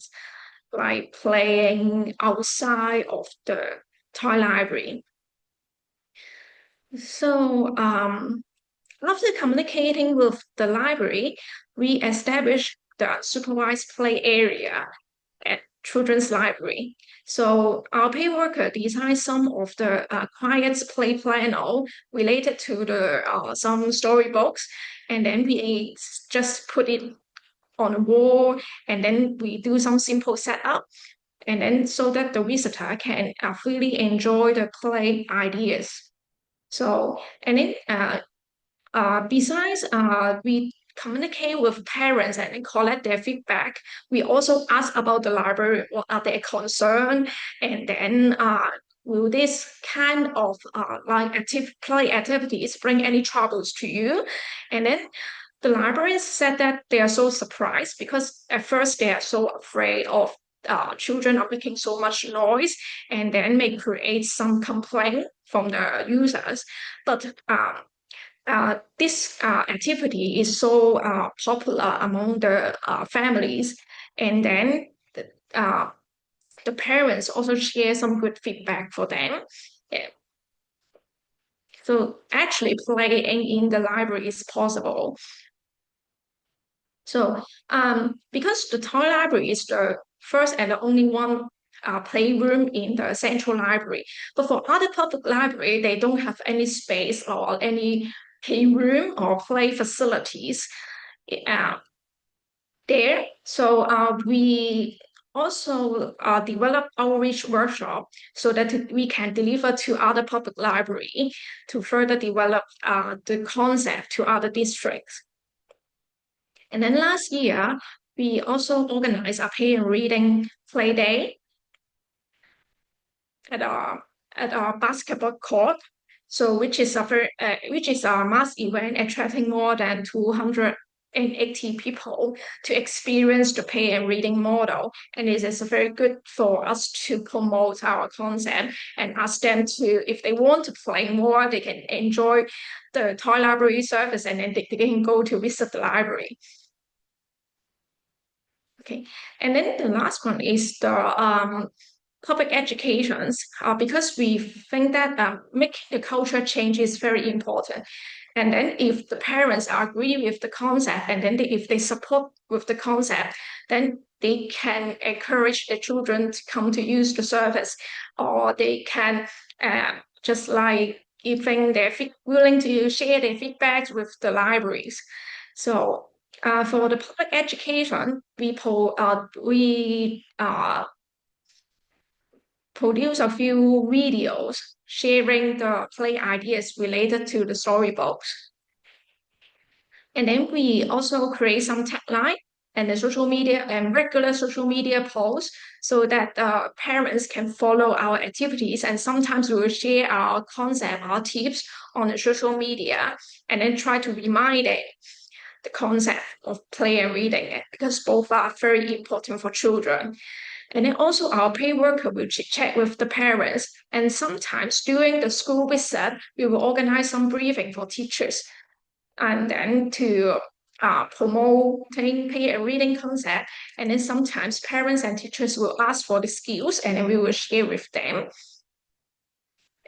like playing outside of the toy library. So after communicating with the library, we established the supervised play area at children's library. So our pay worker designed some of the quiet play panel related to the some storybooks, and then we just put it on a wall, and then we do some simple setup, and then so that the visitor can freely enjoy the play ideas. So, and then besides, we communicate with parents and collect their feedback. We also ask about the library, what are their concerns, and then will this kind of like play activities bring any troubles to you? And then the librarians said that they are so surprised because at first they are so afraid of children are making so much noise and then may create some complaint from the users. But this activity is so popular among the families, and then the parents also share some good feedback for them. Yeah. So actually playing in the library is possible. So because the toy library is the first and the only one playroom in the central library, but for other public library, they don't have any space or any playroom or play facilities there. So we also develop outreach workshop so that we can deliver to other public library to further develop the concept to other districts. And then last year, we also organize a play and reading play day at our basketball court. So which is a mass event attracting more than 280 people to experience the play and reading model. And it is very good for us to promote our concept and ask them to, if they want to play more, they can enjoy the toy library service and then they can go to visit the library. Okay, and then the last one is the public educations, because we think that making the culture change is very important. And then if the parents agree with the concept and then if they support with the concept, then they can encourage the children to come to use the service, or they can just like giving their willing to share their feedbacks with the libraries. So for the public education, we produce a few videos sharing the play ideas related to the storybooks. And then we also create some tagline and the social media and regular social media posts so that parents can follow our activities. And sometimes we will share our concept, our tips on the social media, and then try to remind them the concept of play and reading, because both are very important for children. And then also our play worker will check with the parents. And sometimes during the school visit, we will organize some briefing for teachers and then to promoting play and reading concept. And then sometimes parents and teachers will ask for the skills and then we will share with them.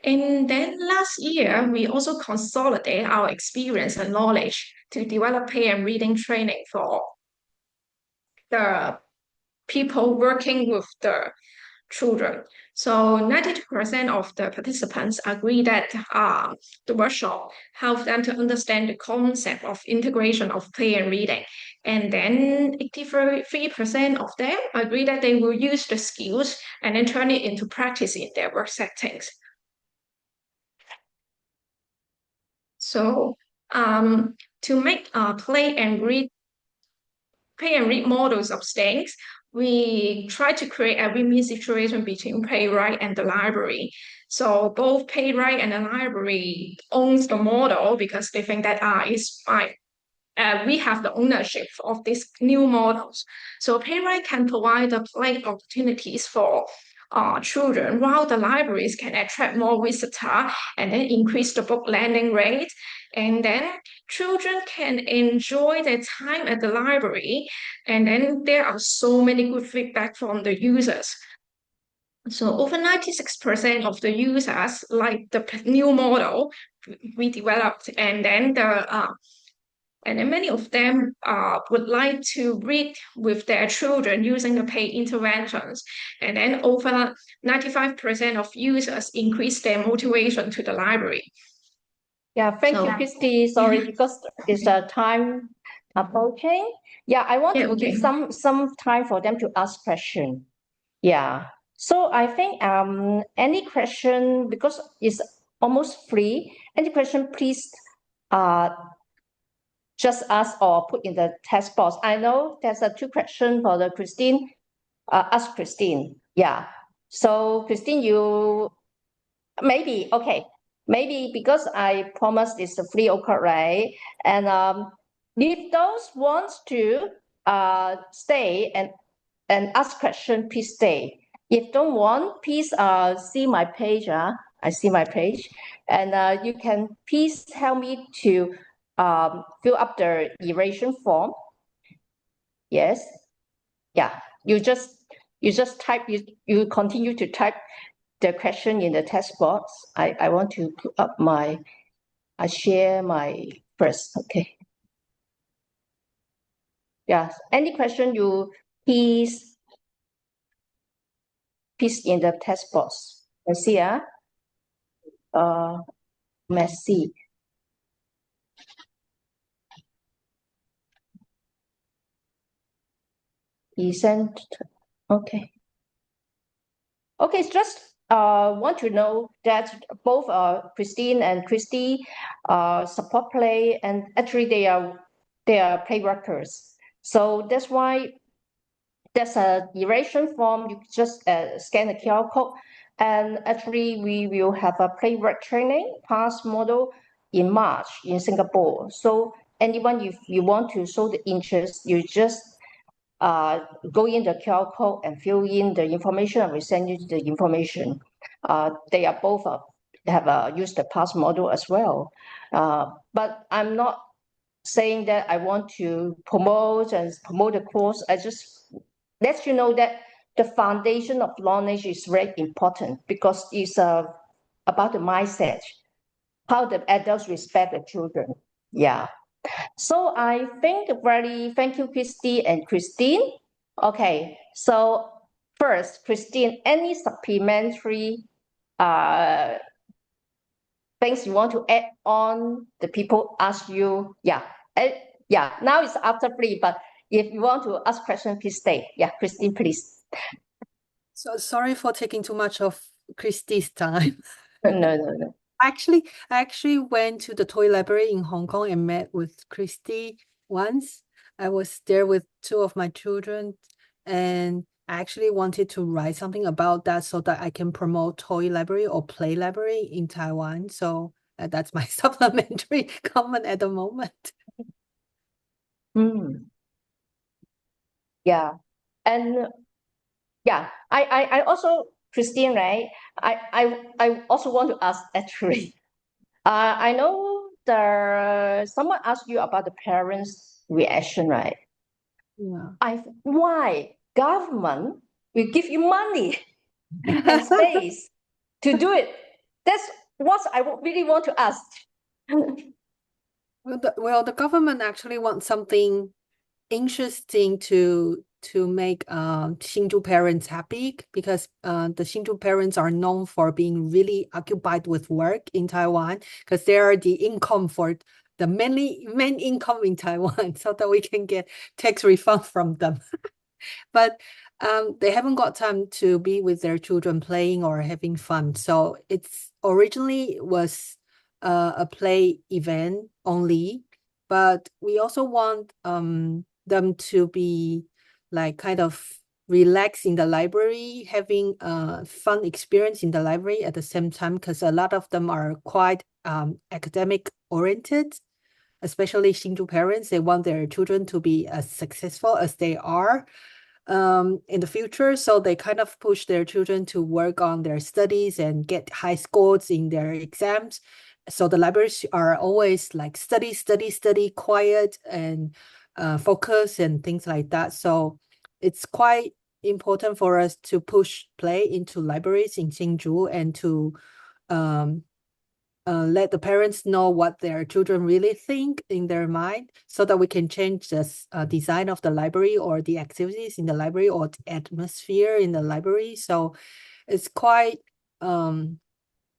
And then last year, we also consolidate our experience and knowledge to develop play and reading training for the people working with the children. So 92% of the participants agree that the workshop helped them to understand the concept of integration of play and reading. And then 83% of them agree that they will use the skills and then turn it into practice in their work settings. So to make play and read models of things, we try to create a win-win situation between playwright and the library. So both playwright and the library owns the model because they think that it's fine. We have the ownership of these new models. So playwright can provide the play opportunities for children, while the libraries can attract more visitors and then increase the book lending rate. And then children can enjoy their time at the library. And then there are so many good feedback from the users. So over 96% of the users like the new model we developed, and then many of them would like to read with their children using the paid interventions. And then over 95% of users increase their motivation to the library. Yeah, thank you, Christy. Sorry, because it's a time approaching. Yeah, I want to give some time for them to ask questions. Yeah. So I think any question, because it's almost free, any question, please just ask or put in the text box. I know there's a 2 questions for the Christine. Ask Christine. Yeah. So Christine, you maybe because I promised it's a free occur, right? And if those wants to stay and ask question, please stay. If don't want, please see my page. I see my page, and you can please help me to fill up the evaluation form. Yes. Yeah. You just type. You continue to type the question in the text box. I want to put up I share my first. Okay. Yeah. Any question you please in the text box. Let's see. Messy. Isn't okay. Okay, it's just want to know that both Christine and Christy support play, and actually they are play workers. So that's why there's a evaluation form. You just scan the QR code, and actually we will have a playwork training pass model in March in Singapore. So anyone, if you want to show the interest, you just go in the QR code and fill in the information, and we send you the information. They are both have used the pass model as well. But I'm not saying that I want to promote the course. I just let you know that the foundation of knowledge is very important, because it's about the mindset, how the adults respect the children. Yeah. So I think thank you, Christy and Christine. Okay, so first, Christine, any supplementary things you want to add on? The people ask you, yeah, yeah. Now it's after 3, but if you want to ask questions, please stay. Yeah, Christine, please. So sorry for taking too much of Christy's time. No. I actually went to the toy library in Hong Kong and met with Christy once. I was there with 2 of my children, and I actually wanted to write something about that so that I can promote toy library or play library in Taiwan. So that's my supplementary comment at the moment. Yeah, and yeah, I also, Christine, right? I also want to ask actually. I know someone asked you about the parents' reaction, right? Yeah. Why government will give you money and space to do it? That's what I really want to ask. Well, the government actually wants something interesting to make Hsinchu parents happy, because the Hsinchu parents are known for being really occupied with work in Taiwan, because they are the income for the main income in Taiwan, so that we can get tax refund from them. But they haven't got time to be with their children playing or having fun. So it's originally was a play event only, but we also want them to be like kind of relax in the library, having a fun experience in the library at the same time, because a lot of them are quite academic oriented, especially Hsinchu parents. They want their children to be as successful as they are in the future. So they kind of push their children to work on their studies and get high scores in their exams. So the libraries are always like study, quiet and focus and things like that. So it's quite important for us to push play into libraries in Hsinchu, and to let the parents know what their children really think in their mind, so that we can change the design of the library, or the activities in the library, or the atmosphere in the library. So it's quite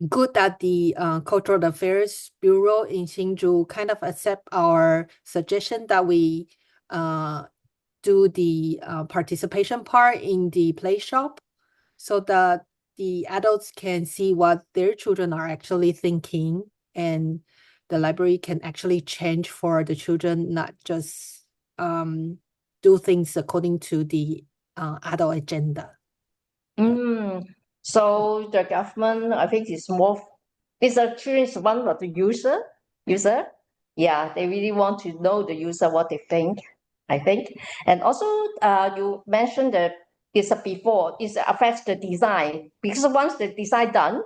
good that the Cultural Affairs Bureau in Hsinchu kind of accept our suggestion that we do the participation part in the play shop, so that the adults can see what their children are actually thinking, and the library can actually change for the children, not just do things according to the adult agenda. So the government, I think, is the children's one of the user. Yeah, they really want to know the user what they think, I think. And also, you mentioned that it's before, it affects the design, because once the design done,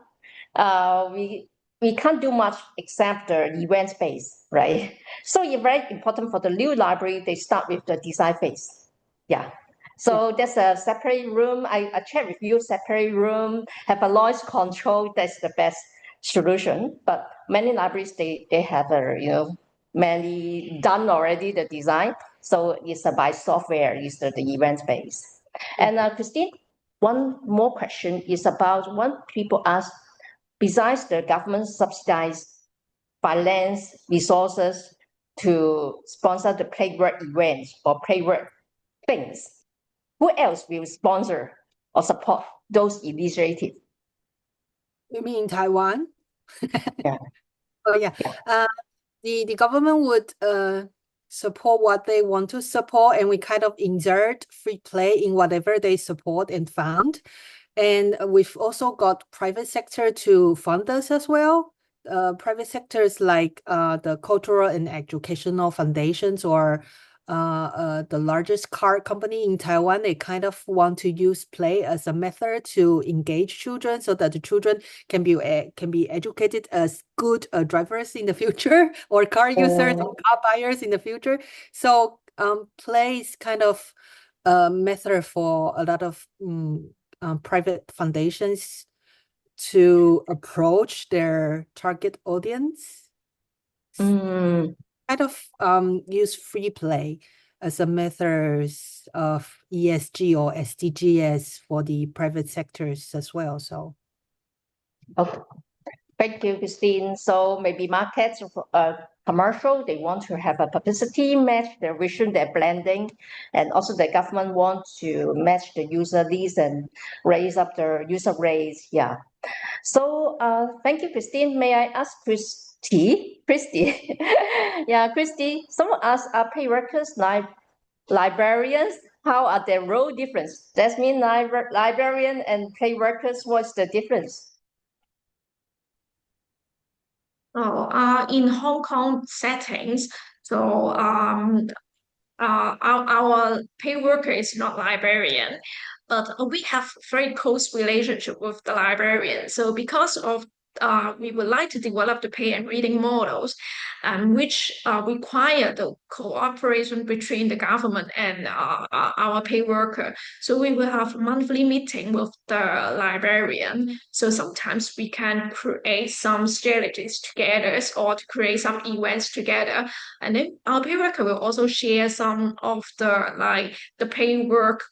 we can't do much except the event space, right? So it's very important for the new library, they start with the design phase. Yeah. So there's a separate room. I check with you, separate room, have a noise control. That's the best solution. But many libraries, they have many done already the design. So it's by software, is the event space. And Christine, one more question is about when people ask, besides the government subsidized finance resources to sponsor the playwork events or playwork things, who else will sponsor or support those initiatives? You mean in Taiwan? Yeah. Oh yeah. The government would support what they want to support, and we kind of insert free play in whatever they support and fund. And we've also got private sector to fund us as well. Private sectors like the cultural and educational foundations, or the largest car company in Taiwan, they kind of want to use play as a method to engage children so that the children can be educated as good drivers in the future, or car users or car buyers in the future. So play is kind of a method for a lot of private foundations to approach their target audience. Mm. Kind of use free play as a method of ESG or SDGs for the private sectors as well. So Okay. Thank you, Christine. So maybe markets, commercial, they want to have a publicity match their vision, their blending, and also the government wants to match the user needs and raise up the user rates. Yeah. So thank you, Christine. May I ask Christy? Yeah, Christy, some of us are pay workers, librarians. How are their role difference? That means librarian and pay workers, what's the difference? In Hong Kong settings, so our pay worker is not librarian, but we have very close relationship with the librarian. So because of we would like to develop the pay and reading models, which require the cooperation between the government and our pay worker. So we will have monthly meeting with the librarian. So sometimes we can create some strategies together or to create some events together. And then our pay worker will also share some of the pay work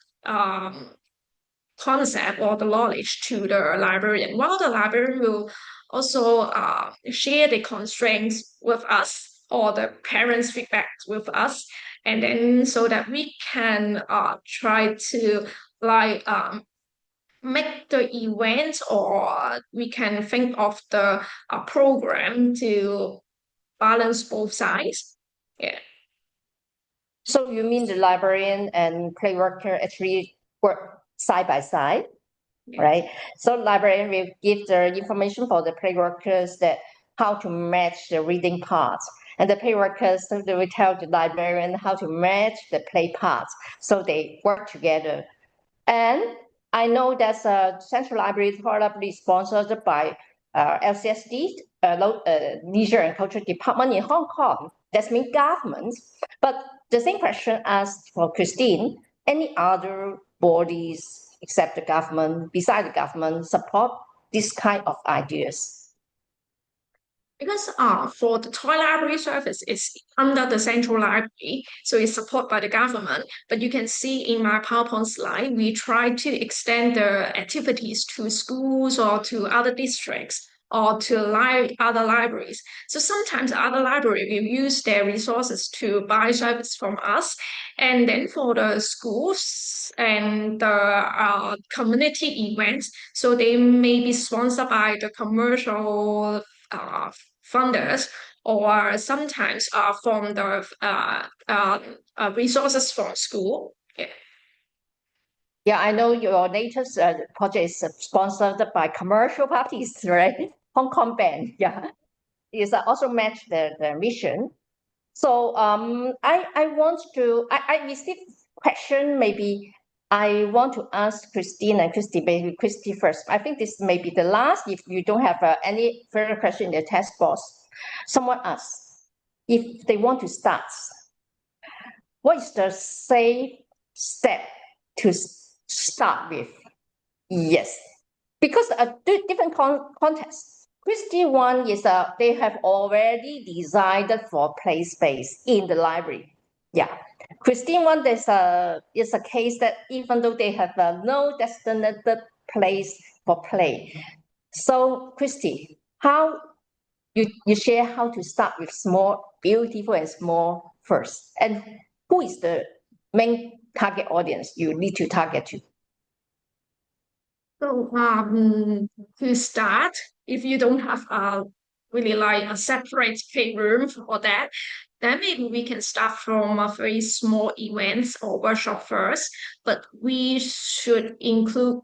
concept or the knowledge to the librarian, while the librarian will also share the constraints with us or the parents' feedback with us, and then so that we can try to make the event, or we can think of the program to balance both sides. Yeah. So you mean the librarian and play worker actually work side by side, right? So librarian will give the information for the play workers that how to match the reading parts, and the play workers, so they will tell the librarian how to match the play parts, so they work together. And I know that's a central library probably sponsored by LCSD, Leisure and Culture Department in Hong Kong. That means government. But the same question asked for Christine, any other bodies except the government, beside the government, support this kind of ideas? Because for the toy library service, it's under the central library, so it's supported by the government. But you can see in my PowerPoint slide, we try to extend the activities to schools or to other districts or to other libraries. So sometimes other library will use their resources to buy service from us. And then for the schools and the community events, so they may be sponsored by the commercial funders, or sometimes from the resources from school. Yeah. Yeah, I know your latest project is sponsored by commercial parties, right? Hong Kong Bank, yeah. Is also match the mission. So I received question, maybe I want to ask Christine and Christy, maybe Christy first. I think this may be the last if you don't have any further question in the task box. Someone asked if they want to start, what is the safe step to start with? Yes, because different context. Christie one is they have already designed for play space in the library. Yeah, Christine one is a case that even though they have no designated place for play. So Christy, how you share how to start with small, beautiful and small first, and who is the main target audience you need to target to? So to start, if you don't have really like a separate playroom for that, then maybe we can start from a very small events or workshop first, but we should include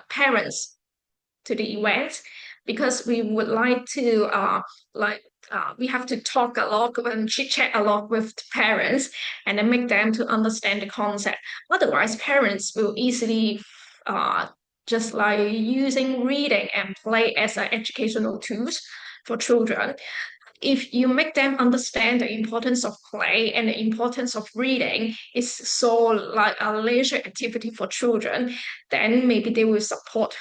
parents to the event because we would like to we have to talk a lot and chit chat a lot with the parents and then make them to understand the concept. Otherwise, parents will easily just like using reading and play as educational tools for children. If you make them understand the importance of play and the importance of reading is so like a leisure activity for children, then maybe they will support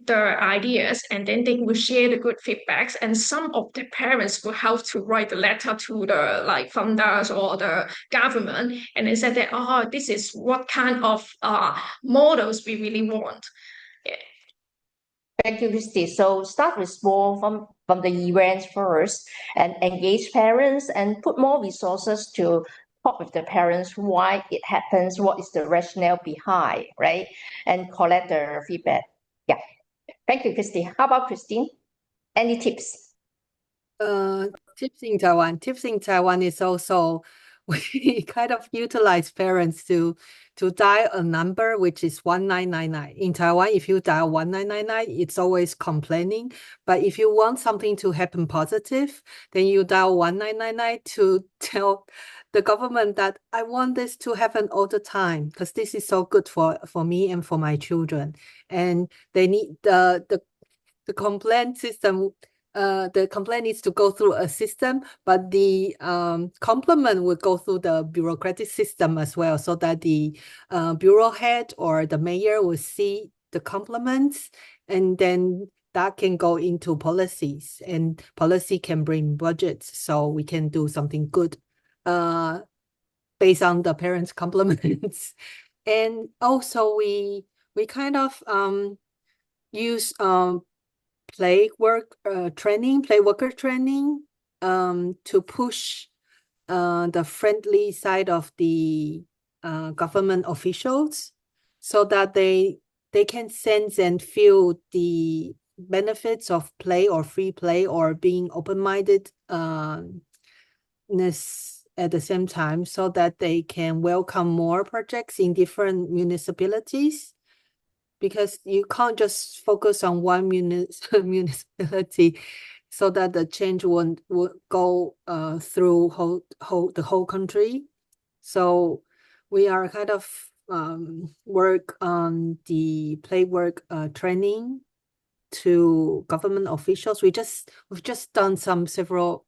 their ideas and then they will share the good feedbacks, and some of the parents will help to write the letter to the like funders or the government and they said that, oh, this is what kind of models we really want. Yeah. Thank you, Christy. So start with small from the events first and engage parents and put more resources to talk with the parents why it happens, what is the rationale behind, right? And collect the feedback. Yeah. Thank you, Christy. How about Christine? Any tips? Tips in Taiwan. Tips in Taiwan is also we kind of utilize parents to dial a number which is 1999. In Taiwan, if you dial 1999, it's always complaining. But if you want something to happen positive, then you dial 1999 to tell the government that I want this to happen all the time because this is so good for me and for my children. And they need the complaint system. The complaint needs to go through a system, but the compliment would go through the bureaucratic system as well, so that the bureau head or the mayor will see the compliments, and then that can go into policies, and policy can bring budgets, so we can do something good based on the parents' compliments. And also we kind of use play worker training to push the friendly side of the government officials so that they can sense and feel the benefits of play or free play or being open-minded at the same time, so that they can welcome more projects in different municipalities. Because you can't just focus on one municipality, so that the change would go through the whole country. So we are kind of work on the play work training to government officials. We've just done several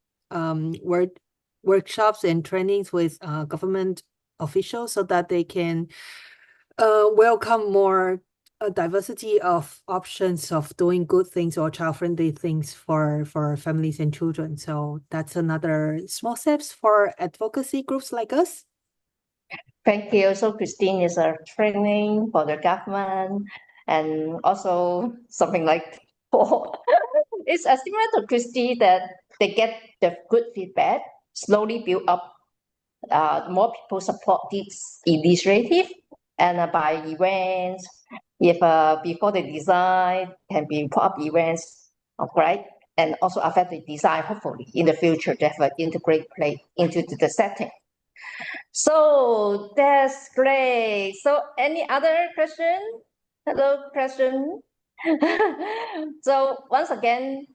workshops and trainings with government officials so that they can welcome more a diversity of options of doing good things or child-friendly things for families and children. So that's another small steps for advocacy groups like us. Thank you. So Christine is a training for the government and also something like for it's similar to Christy that they get the good feedback, slowly build up more people support this initiative and by events. If before the design can be put up events, right? And also affect the design, hopefully in the future, they have an integrate play into the setting. So that's great. So any other question? Hello, question. So once again,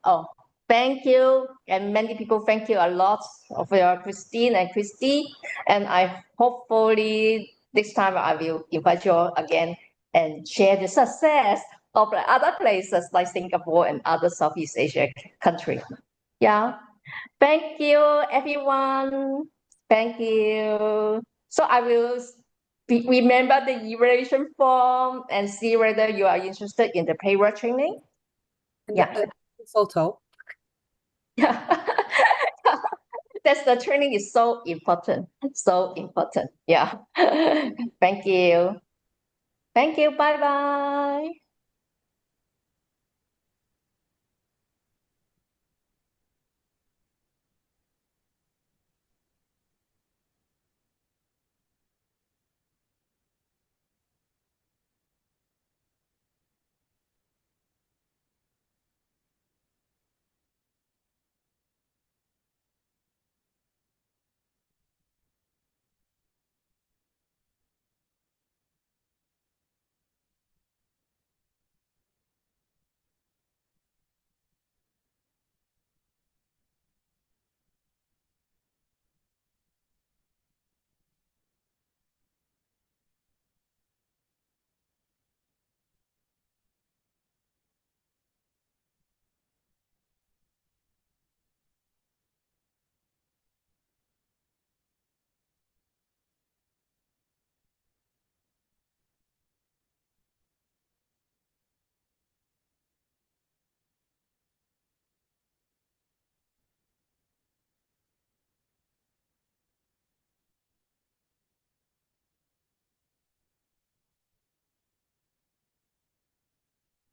thank you. And many people thank you a lot for your Christine and Christy. And I hopefully next time I will invite you all again and share the success of the other places like Singapore and other Southeast Asia countries. Yeah. Thank you, everyone. Thank you. So I will remember the evaluation form and see whether you are interested in the paywall training. Yeah. Photo. Yeah. That's the training is so important. So important. Yeah. Thank you. Thank you. Bye bye.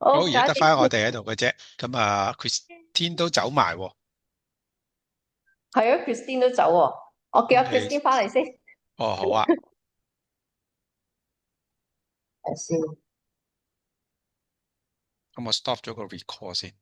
好，而家搞掂得翻我哋喺度嘅啫。咁啊，Christine 都走埋喎。係啊，Christine 都走喎，我叫阿咁你 Christine 翻嚟先，哦，好啊。睇先。咁我 stop 咗個 record 先。